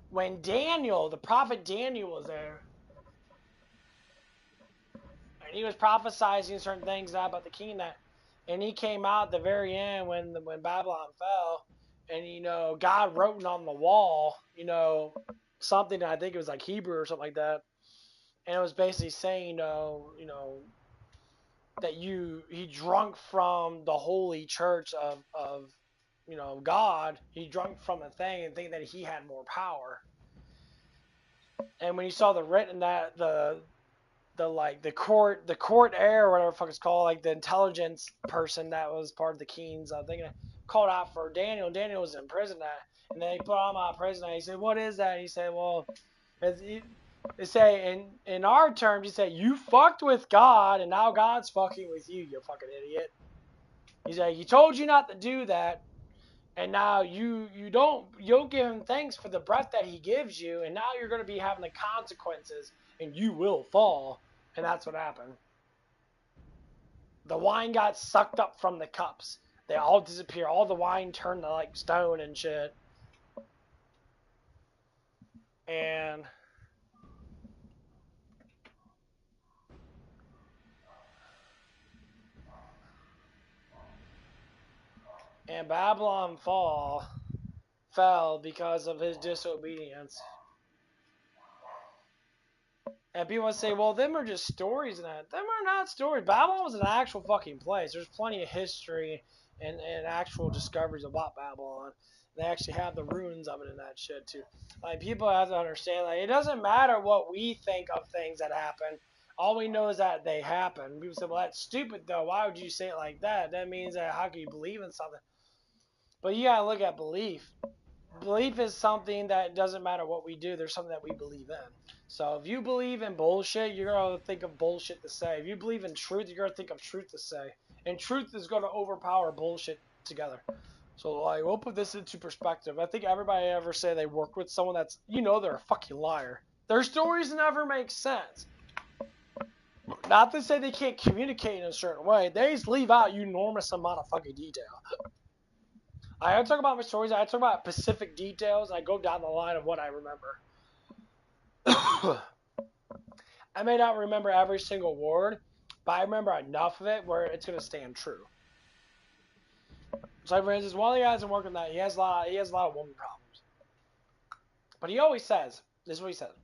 when Daniel, the prophet Daniel, was there, and he was prophesying certain things about the king and he came out at the very end when Babylon fell, and God wrote on the wall, something I think it was like Hebrew or something like that, and it was basically saying, that he drunk from the holy church of God. He drunk from a thing and thinking that he had more power. And when you saw the written that the court heir or whatever the fuck it's called, like the intelligence person that was part of the king's thing, called out for Daniel. Daniel was in prison and then he put him out of prison. And he said, "What is that?" And he said, "Well, they say in our terms, you say you fucked with God and now God's fucking with you, you fucking idiot." He said, "He told you not to do that, and now you don't give him thanks for the breath that he gives you, and now you're going to be having the consequences, and you will fall." And that's what happened. The wine got sucked up from the cups. They all disappear. All the wine turned to like stone and shit. And Babylon fell because of his disobedience. And people say, well, them are just stories and that. Them are not stories. Babylon was an actual fucking place. There's plenty of history and actual discoveries about Babylon. They actually have the ruins of it and that shit too. Like, people have to understand, like, it doesn't matter what we think of things that happen. All we know is that they happen. People say, well, that's stupid though. Why would you say it like that? That means that how can you believe in something? But you gotta look at belief. Belief is something that doesn't matter what we do. There's something that we believe in. So if you believe in bullshit, you're going to think of bullshit to say. If you believe in truth, you're going to think of truth to say. And truth is going to overpower bullshit together. So, like, we'll put this into perspective. I think everybody ever say they work with someone that's, they're a fucking liar. Their stories never make sense. Not to say they can't communicate in a certain way. They just leave out an enormous amount of fucking detail. I talk about my stories. I talk about specific details. I go down the line of what I remember. I may not remember every single word, but I remember enough of it where it's going to stand true. So, for instance, one of the guys I'm working with, he has a lot of woman problems. But he always says, this is what he says: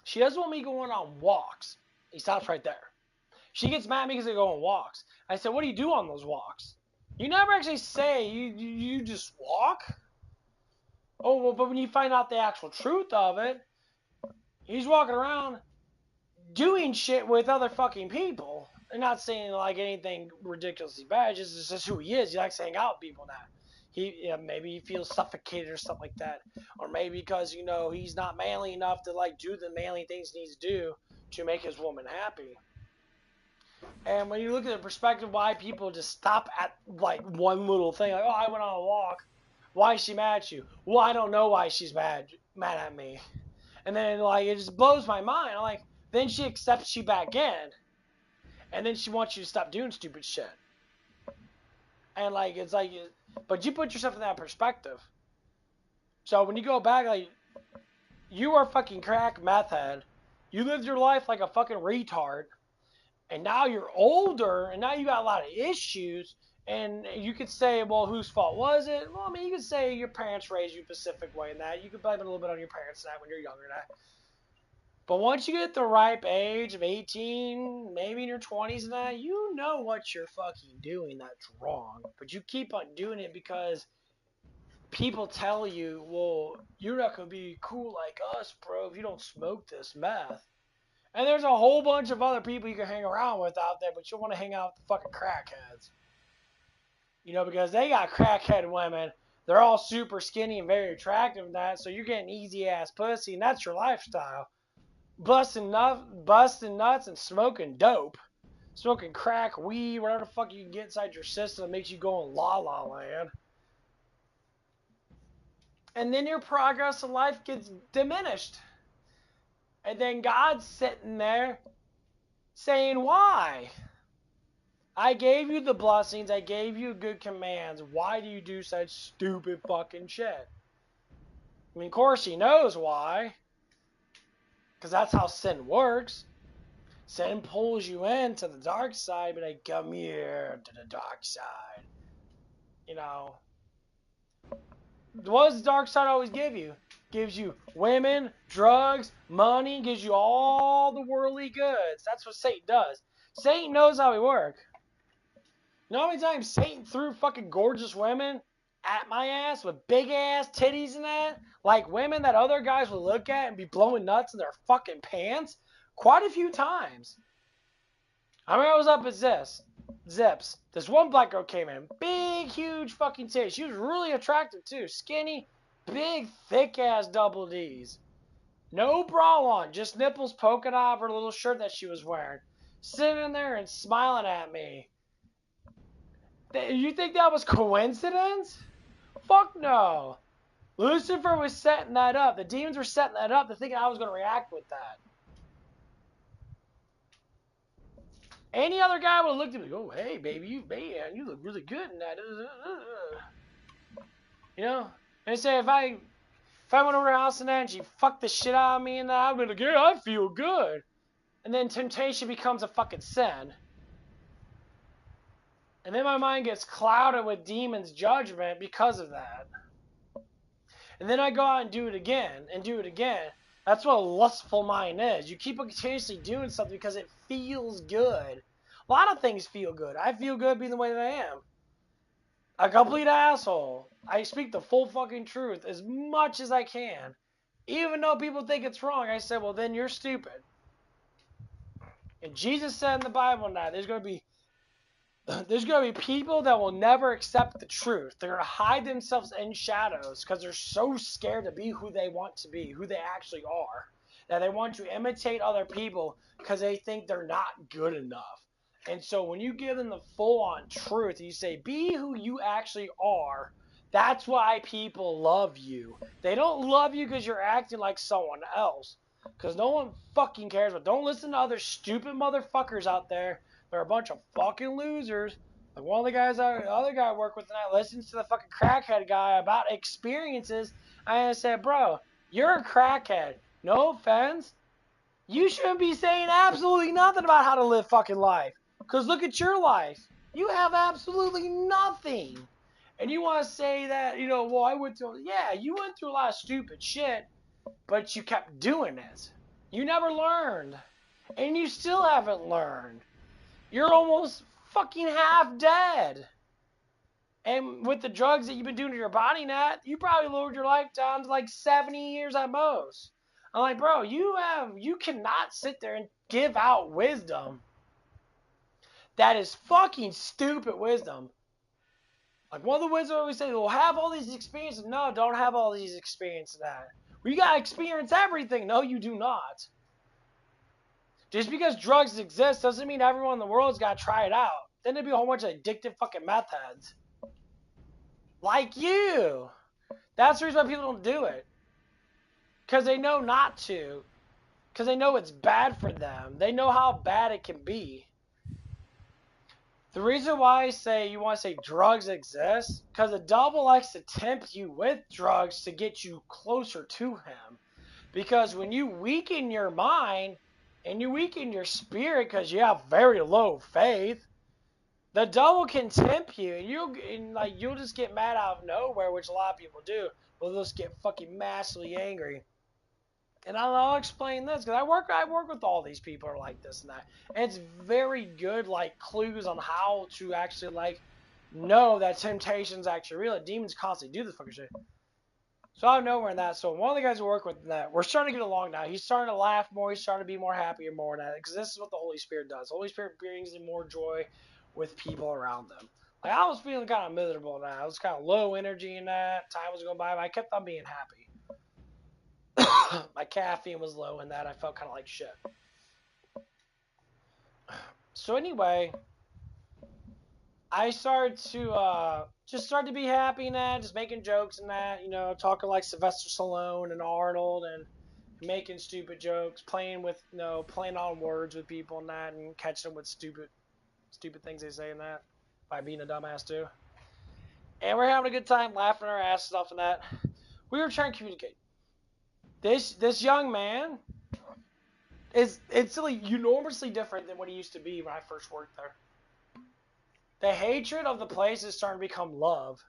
she doesn't want me going on walks. He stops right there. She gets mad at me because I go on walks. I said, what do you do on those walks? You never actually say you just walk. Oh, well, but when you find out the actual truth of it, he's walking around doing shit with other fucking people. I'm not saying like anything ridiculously bad. It's just who he is. He likes to hang out with people now. Maybe he feels suffocated or stuff like that, or maybe because he's not manly enough to like do the manly things he needs to do to make his woman happy. And when you look at the perspective why people just stop at like one little thing, like, oh, I went on a walk. Why is she mad at you? Well, I don't know why she's mad at me. And then like it just blows my mind. I'm like, then she accepts you back in, and then she wants you to stop doing stupid shit. And like it's like, but you put yourself in that perspective. So when you go back, like, you are fucking crack meth head. You lived your life like a fucking retard. And now you're older, and now you got a lot of issues, and you could say, well, whose fault was it? Well, I mean, you could say your parents raised you a specific way and that. You could blame it a little bit on your parents and that when you're younger and that. But once you get the ripe age of 18, maybe in your 20s and that, you know what you're fucking doing that's wrong. But you keep on doing it because people tell you, well, you're not going to be cool like us, bro, if you don't smoke this meth. And there's a whole bunch of other people you can hang around with out there, but you want to hang out with the fucking crackheads. Because they got crackhead women. They're all super skinny and very attractive and that, so you're getting easy-ass pussy, and that's your lifestyle. Busting nuts and smoking dope. smoking crack, weed, whatever the fuck you can get inside your system that makes you go in la la land. And then your progress in life gets diminished. And then God's sitting there saying, why? I gave you the blessings. I gave you good commands. Why do you do such stupid fucking shit? I mean, of course he knows why. Because that's how sin works. Sin pulls you into the dark side, but like, come here to the dark side. You know. What does the dark side always give you? Gives you women, drugs, money, gives you all the worldly goods. That's what Satan does. Satan knows how he works. You know how many times Satan threw fucking gorgeous women at my ass with big ass titties and that? Like women that other guys would look at and be blowing nuts in their fucking pants? Quite a few times. I remember I was up at Zips. This one black girl came in. Big, huge fucking titties. She was really attractive too. Skinny, big, thick ass double D's. No bra on. Just nipples poking off her little shirt that she was wearing. Sitting there and smiling at me. You think that was coincidence? Fuck no. Lucifer was setting that up. The demons were setting that up to think I was going to react with that. Any other guy would have looked at me and go, oh, hey, baby, you look really good in that. You know? And say if I went over to her house and that and she fucked the shit out of me and that, I'd be like, yeah, I feel good. And then temptation becomes a fucking sin. And then my mind gets clouded with demons' judgment because of that. And then I go out and do it again and do it again. That's what a lustful mind is. You keep continuously doing something because it feels good. A lot of things feel good. I feel good being the way that I am. A complete asshole. I speak the full fucking truth as much as I can. Even though people think it's wrong, I say, well, then you're stupid. And Jesus said in the Bible now, there's going to be people that will never accept the truth. They're going to hide themselves in shadows because they're so scared to be who they want to be, who they actually are. That they want to imitate other people because they think they're not good enough. And so when you give them the full-on truth, you say, be who you actually are, that's why people love you. They don't love you because you're acting like someone else. Because no one fucking cares. But don't listen to other stupid motherfuckers out there. They're a bunch of fucking losers. Like one of the other guy I work with tonight listens to the fucking crackhead guy about experiences. I said, bro, you're a crackhead. No offense. You shouldn't be saying absolutely nothing about how to live fucking life. Because look at your life. You have absolutely nothing. And you want to say that, well, I went through, yeah, you went through a lot of stupid shit, but you kept doing it. You never learned. And you still haven't learned. You're almost fucking half dead. And with the drugs that you've been doing to your body, Nat, you probably lowered your life down to like 70 years at most. I'm like, bro, you cannot sit there and give out wisdom. That is fucking stupid wisdom. Like one of the wisdom always say, well, have all these experiences. No, don't have all these experiences. That you gotta experience everything. No, you do not. Just because drugs exist doesn't mean everyone in the world's got to try it out. Then there'd be a whole bunch of addictive fucking meth heads. Like you. That's the reason why people don't do it. Because they know not to. Because they know it's bad for them. They know how bad it can be. The reason why I say you want to say drugs exist, because the devil likes to tempt you with drugs to get you closer to him. Because when you weaken your mind, and you weaken your spirit because you have very low faith, the devil can tempt you, and you'll just get mad out of nowhere, which a lot of people do. They'll just get fucking massively angry. And I'll explain this because I work with all these people who are like this and that, and it's very good like clues on how to actually know that temptation's actually real. And demons constantly do this fucking shit. So out of nowhere in that. So one of the guys who work with that, we're starting to get along now. He's starting to laugh more. He's starting to be more happy and more in that. Because this is what the Holy Spirit does. The Holy Spirit brings in more joy with people around them. Like I was feeling kind of miserable now. I was kind of low energy in that. Time was going by, but I kept on being happy. My caffeine was low in that. I felt kind of like shit. So anyway, I started to just start to be happy in that, just making jokes and that, talking like Sylvester Stallone and Arnold and making stupid jokes, playing on words with people and that, and catching them with stupid things they say and that by being a dumbass too. And we're having a good time, laughing our asses off and that. We were trying to communicate. This young man is instantly enormously different than what he used to be when I first worked there. The hatred of the place is starting to become love.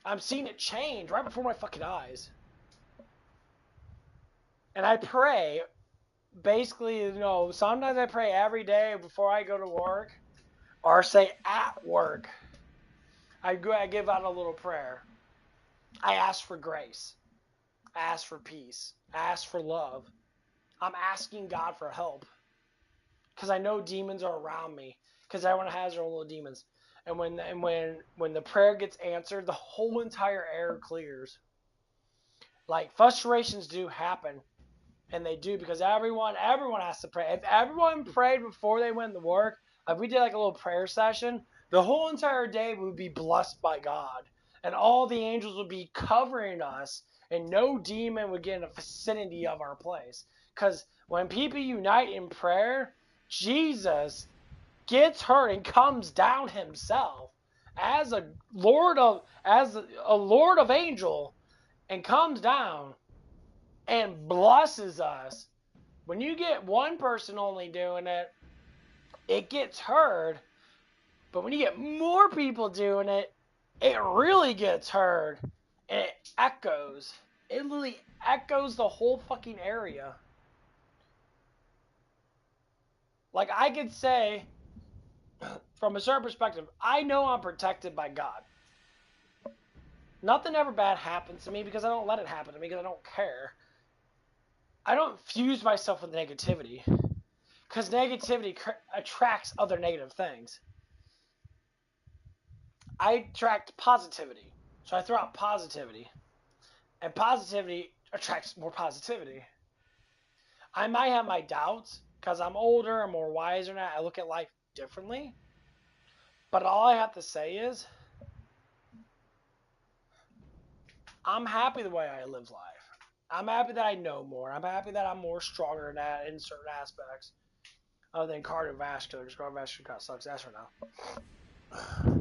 I'm seeing it change right before my fucking eyes. And I pray, basically, sometimes I pray every day before I go to work, or say at work. I give out a little prayer. I ask for grace. I ask for peace. I ask for love. I'm asking God for help. Because I know demons are around me. Because everyone has their own little demons. And when the prayer gets answered, the whole entire air clears. Like, frustrations do happen. And they do, because everyone has to pray. If everyone prayed before they went to work, if we did like a little prayer session, the whole entire day would be blessed by God. And all the angels would be covering us, and no demon would get in the vicinity of our place. Because when people unite in prayer, Jesus gets hurt and comes down himself as a Lord of angel, and comes down and blesses us. When you get one person only doing it, it gets heard. But when you get more people doing it, it really gets heard. And it echoes. It literally echoes the whole fucking area. Like, I could say, from a certain perspective, I know I'm protected by God. Nothing ever bad happens to me because I don't let it happen to me, because I don't care. I don't fuse myself with negativity, because negativity attracts other negative things. I attract positivity, so I throw out positivity, and positivity attracts more positivity. I might have my doubts because I'm older, I'm more wiser now, I look at life differently, but all I have to say is I'm happy the way I live life. I'm happy that I know more. I'm happy that I'm more stronger in that in certain aspects, other than cardiovascular, because cardiovascular kind of sucks ass right now.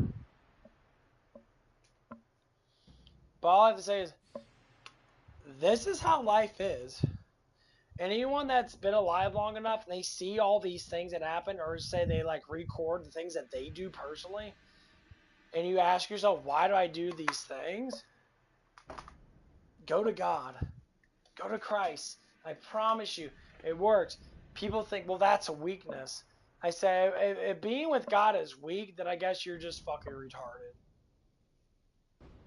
But all I have to say is, this is how life is. Anyone that's been alive long enough and they see all these things that happen, or say they like record the things that they do personally, and you ask yourself, why do I do these things? Go to God. Go to Christ. I promise you, it works. People think, well, that's a weakness. I say, if being with God is weak, then I guess you're just fucking retarded.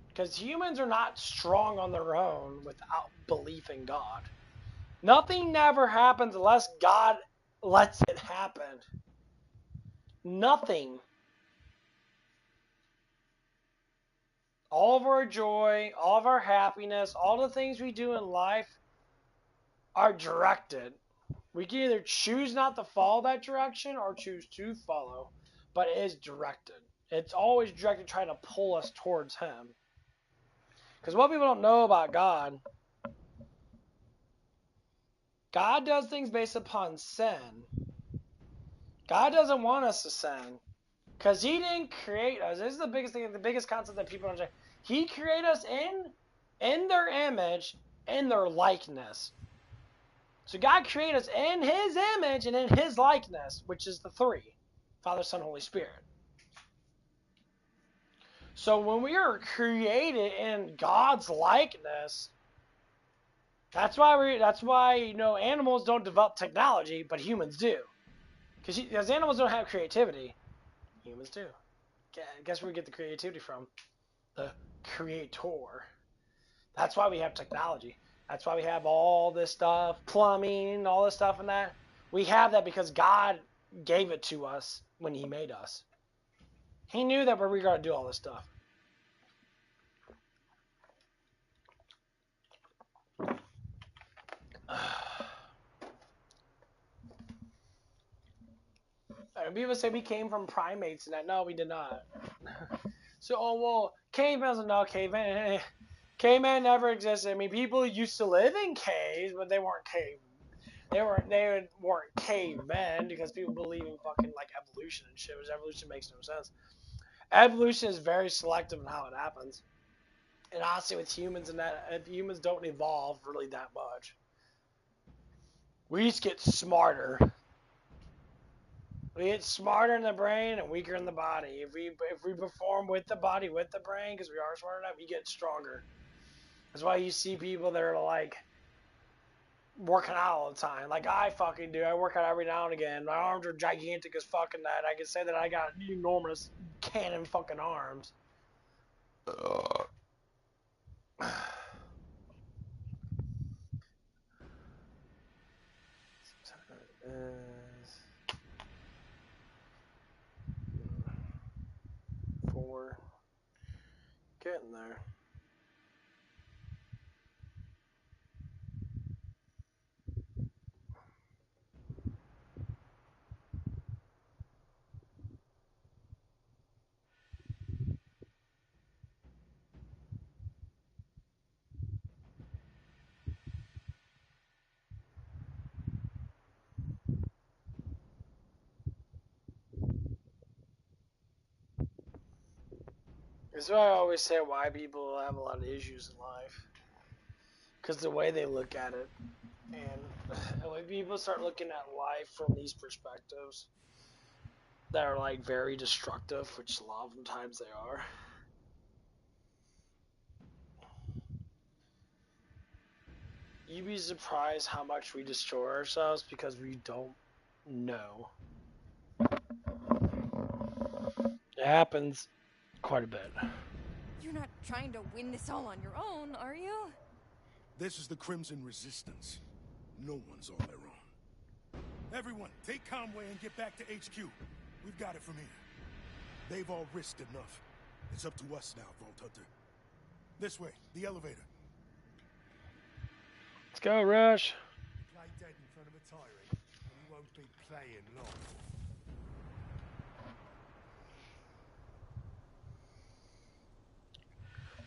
Because humans are not strong on their own without belief in God. Nothing never happens unless God lets it happen. Nothing. All of our joy, all of our happiness, all the things we do in life are directed. We can either choose not to follow that direction or choose to follow, but it is directed. It's always directed trying to pull us towards Him. Because what people don't know about God, God does things based upon sin. God doesn't want us to sin. Because He didn't create us. This is the biggest thing, the biggest concept that people don't understand. He created us in their image, in their likeness. So God created us in His image and in His likeness, which is the three: Father, Son, Holy Spirit. So when we are created in God's likeness, that's why animals don't develop technology, but humans do. Because animals don't have creativity, humans do. Guess where we get the creativity from? The Creator. That's why we have technology. That's why we have all this stuff, plumbing, all this stuff and that. We have that because God gave it to us when He made us. He knew that we were going to do all this stuff. And people say we came from primates and that. No, we did not. So, oh, well, cavemen, no, caveman never existed. I mean, people used to live in caves, but they weren't they weren't cavemen because people believe in fucking, like, evolution and shit, which evolution makes no sense. Evolution is very selective in how it happens. And honestly, with humans and that, if humans don't evolve really that much. We just get smarter. We get smarter in the brain and weaker in the body. If we perform with the body, with the brain, because we are smarter enough, we get stronger. That's why you see people that are like working out all the time. Like I fucking do. I work out every now and again. My arms are gigantic as fucking that. I can say that I got enormous cannon fucking arms. Four. Getting there. That's why I always say why people have a lot of issues in life. Because the way they look at it. And when people start looking at life from these perspectives that are like very destructive, which a lot of the times they are. You'd be surprised how much we destroy ourselves because we don't know. It happens quite a bit. You're not trying to win this all on your own, are you? This is the Crimson Resistance. No one's on their own. Everyone, take Conway and get back to HQ. We've got it from here. They've all risked enough. It's up to us now, Vault Hunter. This way, the elevator. Let's go, Rush. Play dead in front of a tyrant, and you won't be playing long.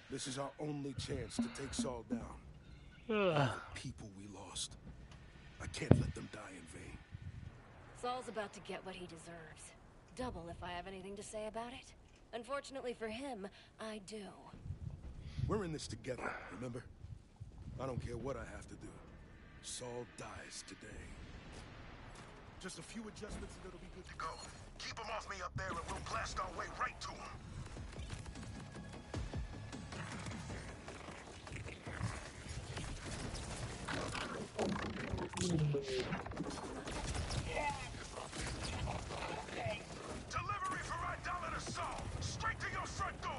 This is our only chance to take Saul down. The people we lost. I can't let them die in vain. Saul's about to get what he deserves. Double if I have anything to say about it. Unfortunately for him, I do. We're in this together, remember? I don't care what I have to do. Saul dies today. Just a few adjustments and it'll be good to Go. Keep him off me up there and we'll blast our way right to him. Delivery for $1 to Saul. Straight to your front door.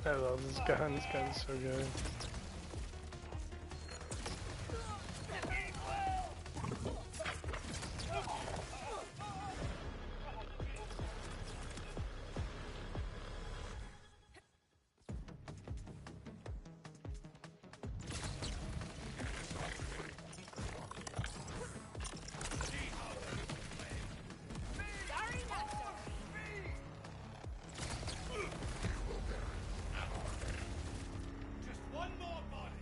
I love this gun. This gun's so good. Just one more body.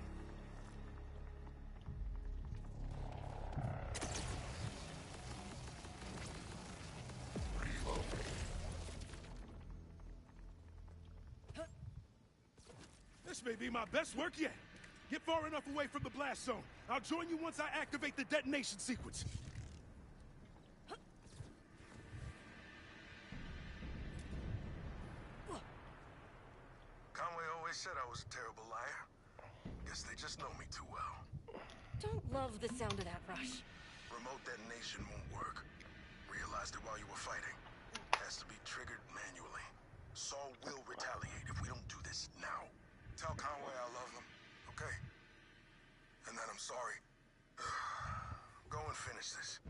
This may be my best work yet. Get far enough away from the blast zone. I'll join you once I activate the detonation sequence. Conway always said I was a terrible liar. Guess they just know me too well. Don't love the sound of that, Rush. Remote detonation won't work. Realized it while you were fighting. Has to be triggered manually. Saul will retaliate if we don't do this now. Tell Conway I love him, okay? And that I'm sorry. Go and finish this.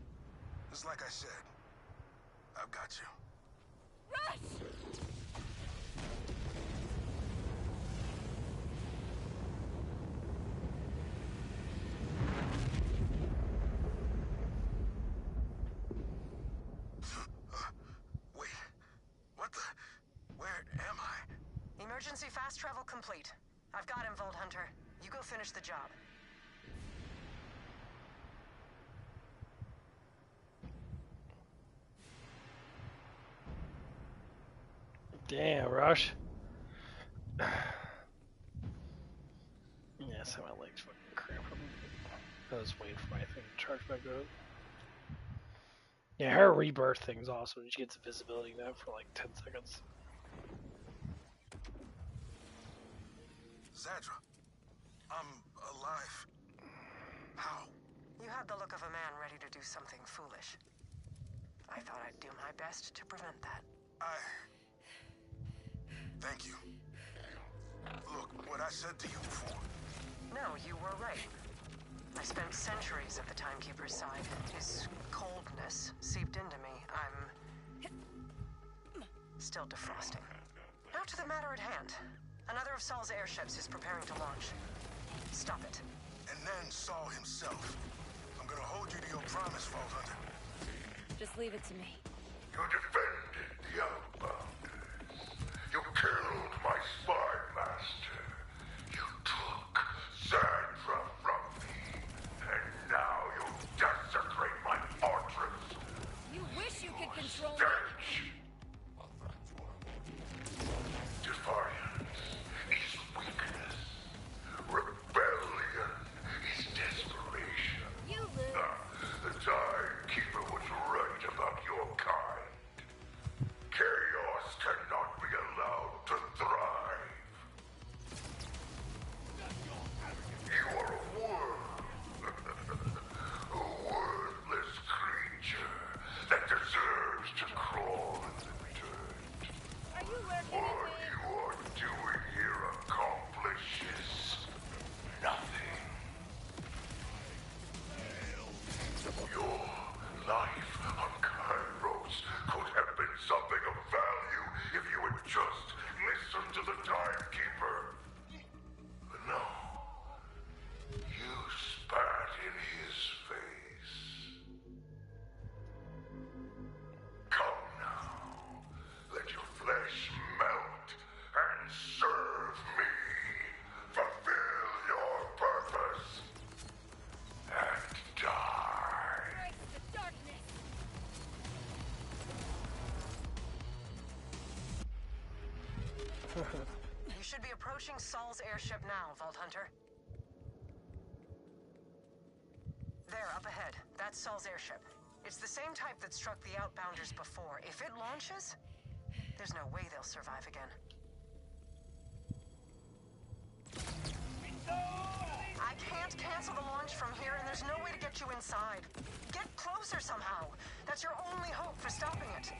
Just like I said, I've got you. Rush! Emergency fast travel complete. I've got him, Vault Hunter. You go finish the job. Damn, Rush. Yeah, so my legs fucking cramping. I was waiting for my thing to charge back up. Yeah, her rebirth thing's awesome. She gets visibility now for like 10 seconds. Zadra, I'm alive. How? You had the look of a man ready to do something foolish. I thought I'd do my best to prevent that. Thank you. Look, what I said to you before. No, you were right. I spent centuries at the Timekeeper's side. His coldness seeped into me. I'm still defrosting. Now to the matter at hand. Another of Saul's airships is preparing to launch. Stop it. And then Saul himself. I'm gonna hold you to your promise, Vault Hunter. Just leave it to me. You defended the Outbounders. You killed my spy master. You took Sandra from me. And now you desecrate my fortress. You wish you could control me. Stench! Defiance is weakness. Rebellion is desperation. You lose. The Timekeeper was right about your kind. Chaos cannot be allowed to thrive. You are a worm. A worthless creature that deserves to crawl in the dirt. Are you working What with me? you are doing here accomplishes nothing. Your life on Kairos could have been something of value if you had just listened to the Timekeeper. But no. You spat in his face. Come now. Let your flesh melt and serve me. Fulfill your purpose. And die. Break the darkness. You should be approaching Saul's airship now, Vault Hunter. There, up ahead. That's Saul's airship. It's the same type that struck the Outbounders before. If it launches, there's no way they'll survive again. I can't cancel the launch from here, and there's no way to get you inside. Get closer somehow. That's your only hope for stopping it.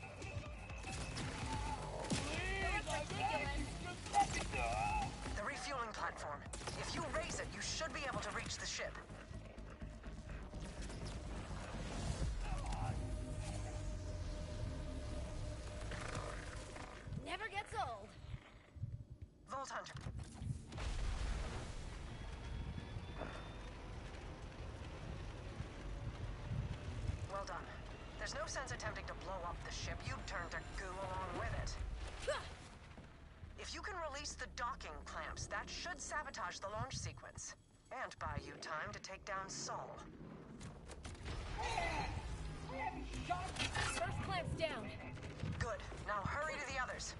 The refueling platform. If you raise it, you should be able to reach the ship. Never gets old. Vault Hunter. Well done. There's no sense attempting to blow up the ship. You'd turn to goo along with it. If you can release the docking clamps, that should sabotage the launch sequence. And buy you time to take down Saul. First clamp's down. Good. Now hurry to the others.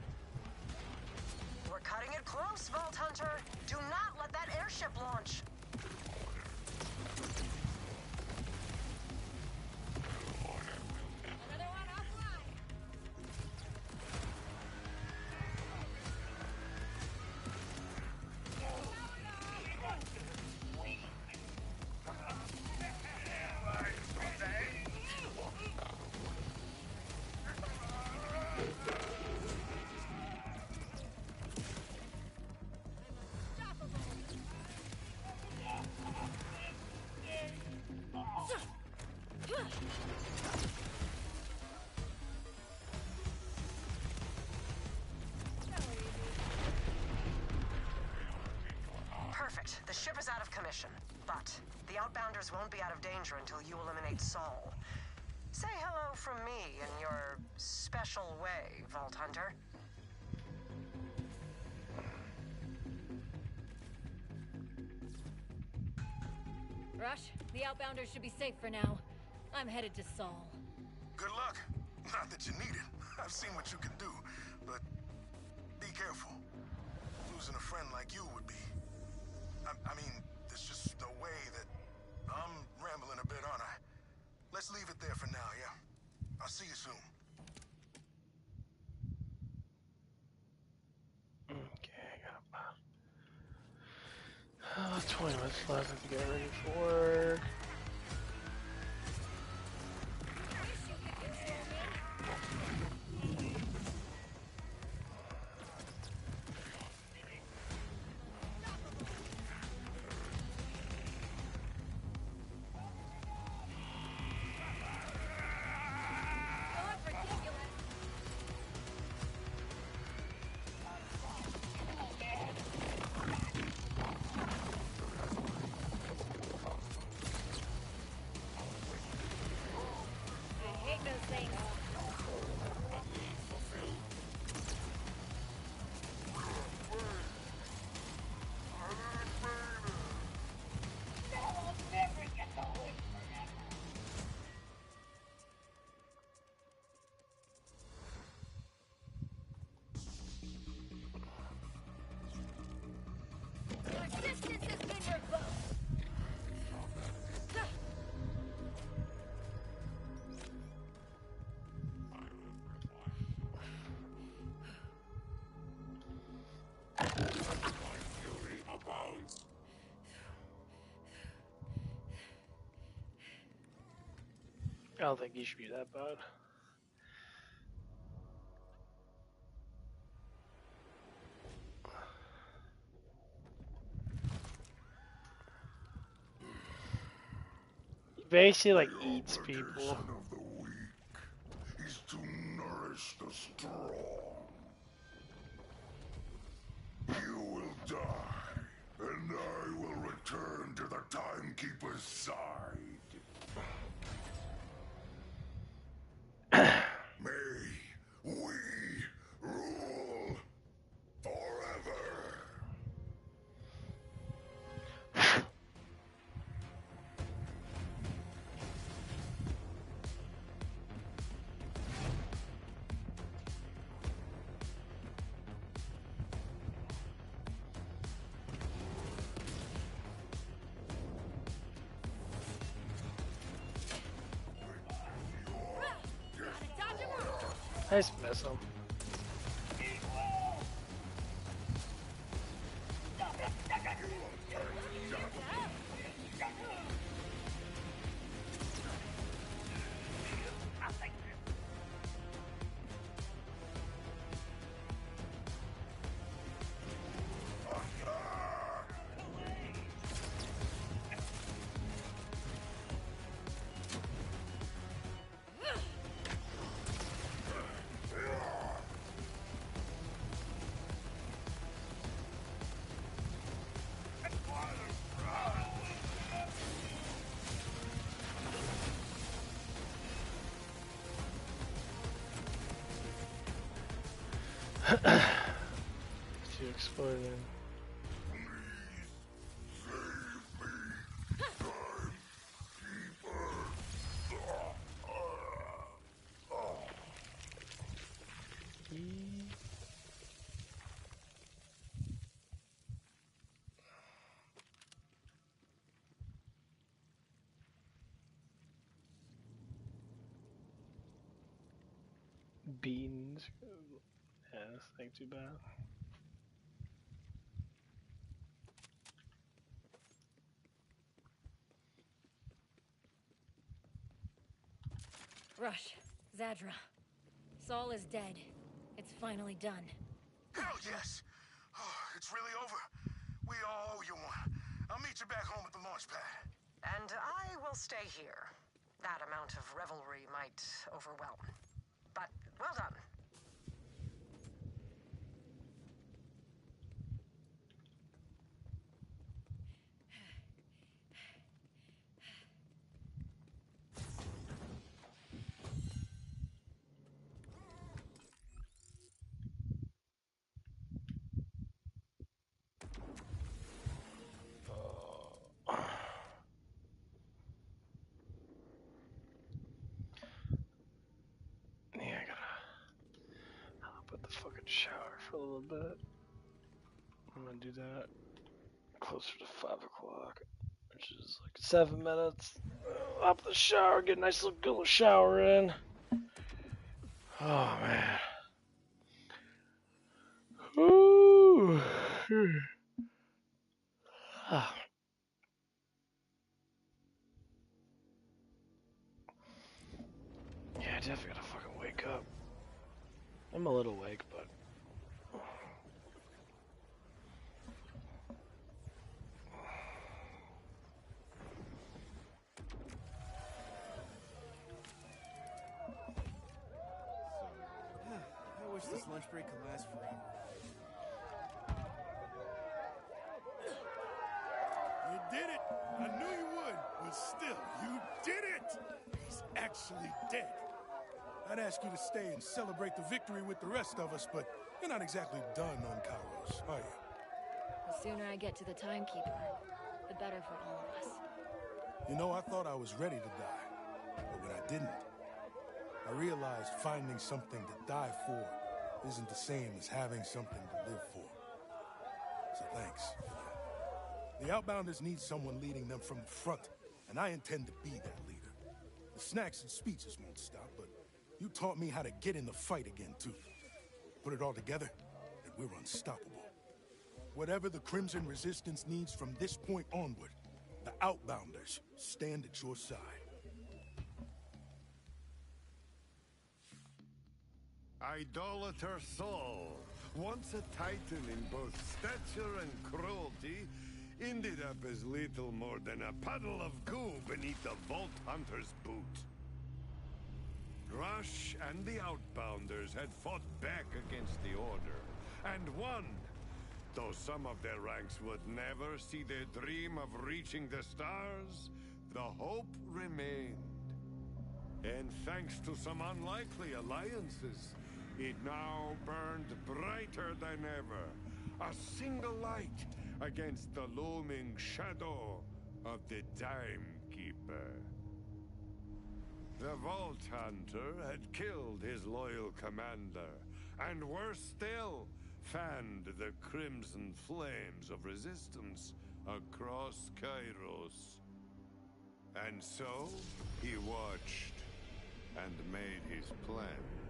We're cutting it close, Vault Hunter. Do not let that airship launch. Another one offline. Perfect. The ship is out of commission. But the Outbounders won't be out of danger until you eliminate Saul. Say hello from me in your special way, Vault Hunter. Rush, the outbounders should be safe for now. I'm headed to Saul. Good luck. Not that you need it. I've seen what you can do, but be careful. Losing a friend like you would be. I mean, there's just no way that... I'm rambling a bit, aren't I? Let's leave it there for now, yeah? I'll see you soon. Okay, I got about 20 minutes left to get ready for work. I don't think you should be that bad. He basically like eats people. Of the weak is to nourish the strong. You will die, and I will return to the Timekeeper's side. May we rule forever. Nice miss him. She exploded. Beans. Yeah, that's like too bad. Rush, Zadra. Saul is dead. It's finally done. Hell yes! Oh, it's really over. We all owe you one. I'll meet you back home at the launch pad. And I will stay here. That amount of revelry might overwhelm. But well done. the fucking shower for a little bit. I'm gonna do that closer to 5 o'clock, which is like 7 minutes. Up the shower, get a nice little good little shower in. Oh man. Ooh. Ah. Yeah, I definitely gotta fucking wake up. I'm a little awake, but I wish this lunch break could last forever. You did it! I knew you would, but still, you did it! He's actually dead. I'd ask you to stay and celebrate the victory with the rest of us, but you're not exactly done on Kairos, are you? The sooner I get to the timekeeper, the better for all of us. You know, I thought I was ready to die, but when I didn't, I realized finding something to die for isn't the same as having something to live for. So thanks for that. The Outbounders need someone leading them from the front, and I intend to be that leader. The snacks and speeches won't stop, but you taught me how to get in the fight again, too. Put it all together, and we're unstoppable. Whatever the Crimson Resistance needs from this point onward, the Outbounders stand at your side. Idolater Saul, once a titan in both stature and cruelty, ended up as little more than a puddle of goo beneath the Vault Hunter's boot. Rush and the Outbounders had fought back against the Order, and won. Though some of their ranks would never see their dream of reaching the stars, the hope remained. And thanks to some unlikely alliances, it now burned brighter than ever, a single light against the looming shadow of the Timekeeper. The Vault Hunter had killed his loyal commander, and worse still, fanned the crimson flames of resistance across Kairos. And so, he watched and made his plans.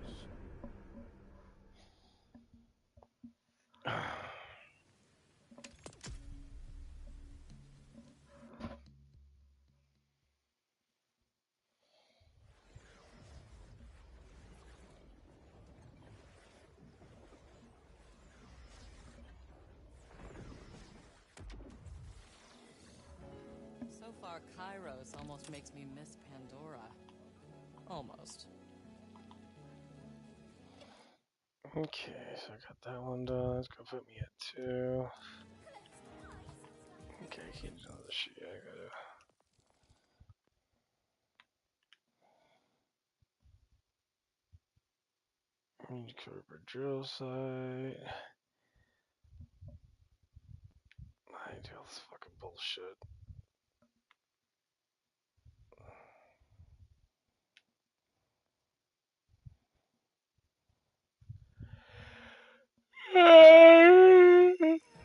So far, Kairos almost makes me miss Pandora. Almost. okay, so I got that one done. Let's go put me at 2. Okay, I can't do all this shit. I gotta. I need to cover for drill site. I need to do all this fucking bullshit.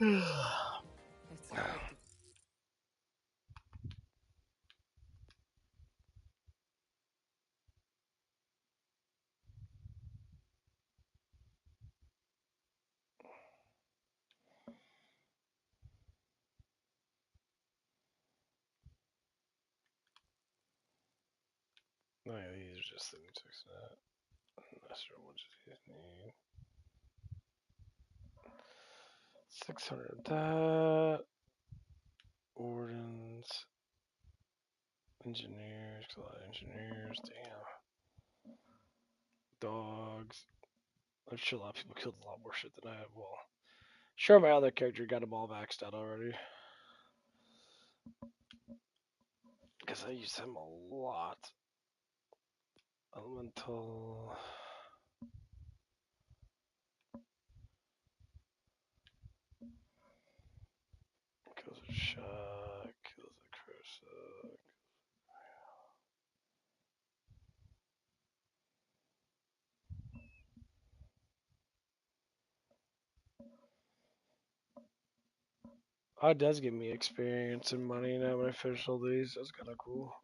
It's hard to... No, yeah, these are just things to fix that. That's what you need. 600 of that. Wardens. Engineers. A lot of engineers. Damn. Dogs. I'm sure a lot of people killed a lot more shit than I have. Well, sure, my other character got them all maxed out already. Because I use him a lot. Elemental. Kills a shot. Kills a cruiser. Oh, it does give me experience and money now when I finish all these. That's kind of cool.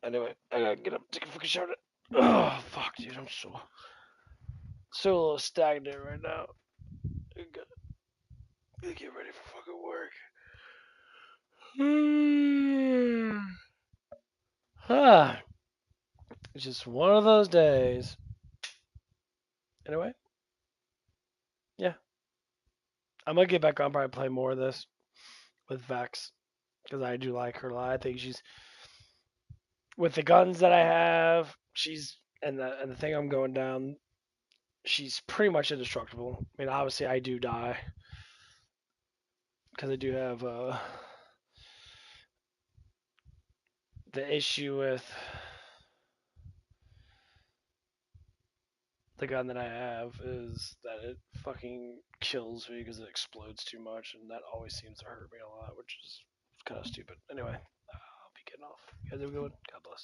Anyway, I gotta get up, take a fucking shower. Oh, fuck, dude, I'm so a little stagnant right now. I gotta get ready for fucking work. It's just one of those days. Anyway, yeah. I'm gonna get back on, probably play more of this with Vex. Because I do like her a lot. I think she's, with the guns that I have, she's, and the thing I'm going down, she's pretty much indestructible. I mean, obviously I do die. Because I do have the issue with the gun that I have is that it fucking kills me because it explodes too much, and that always seems to hurt me a lot, which is kind of stupid. Anyway, I'll be getting off. You guys have a good one. God bless.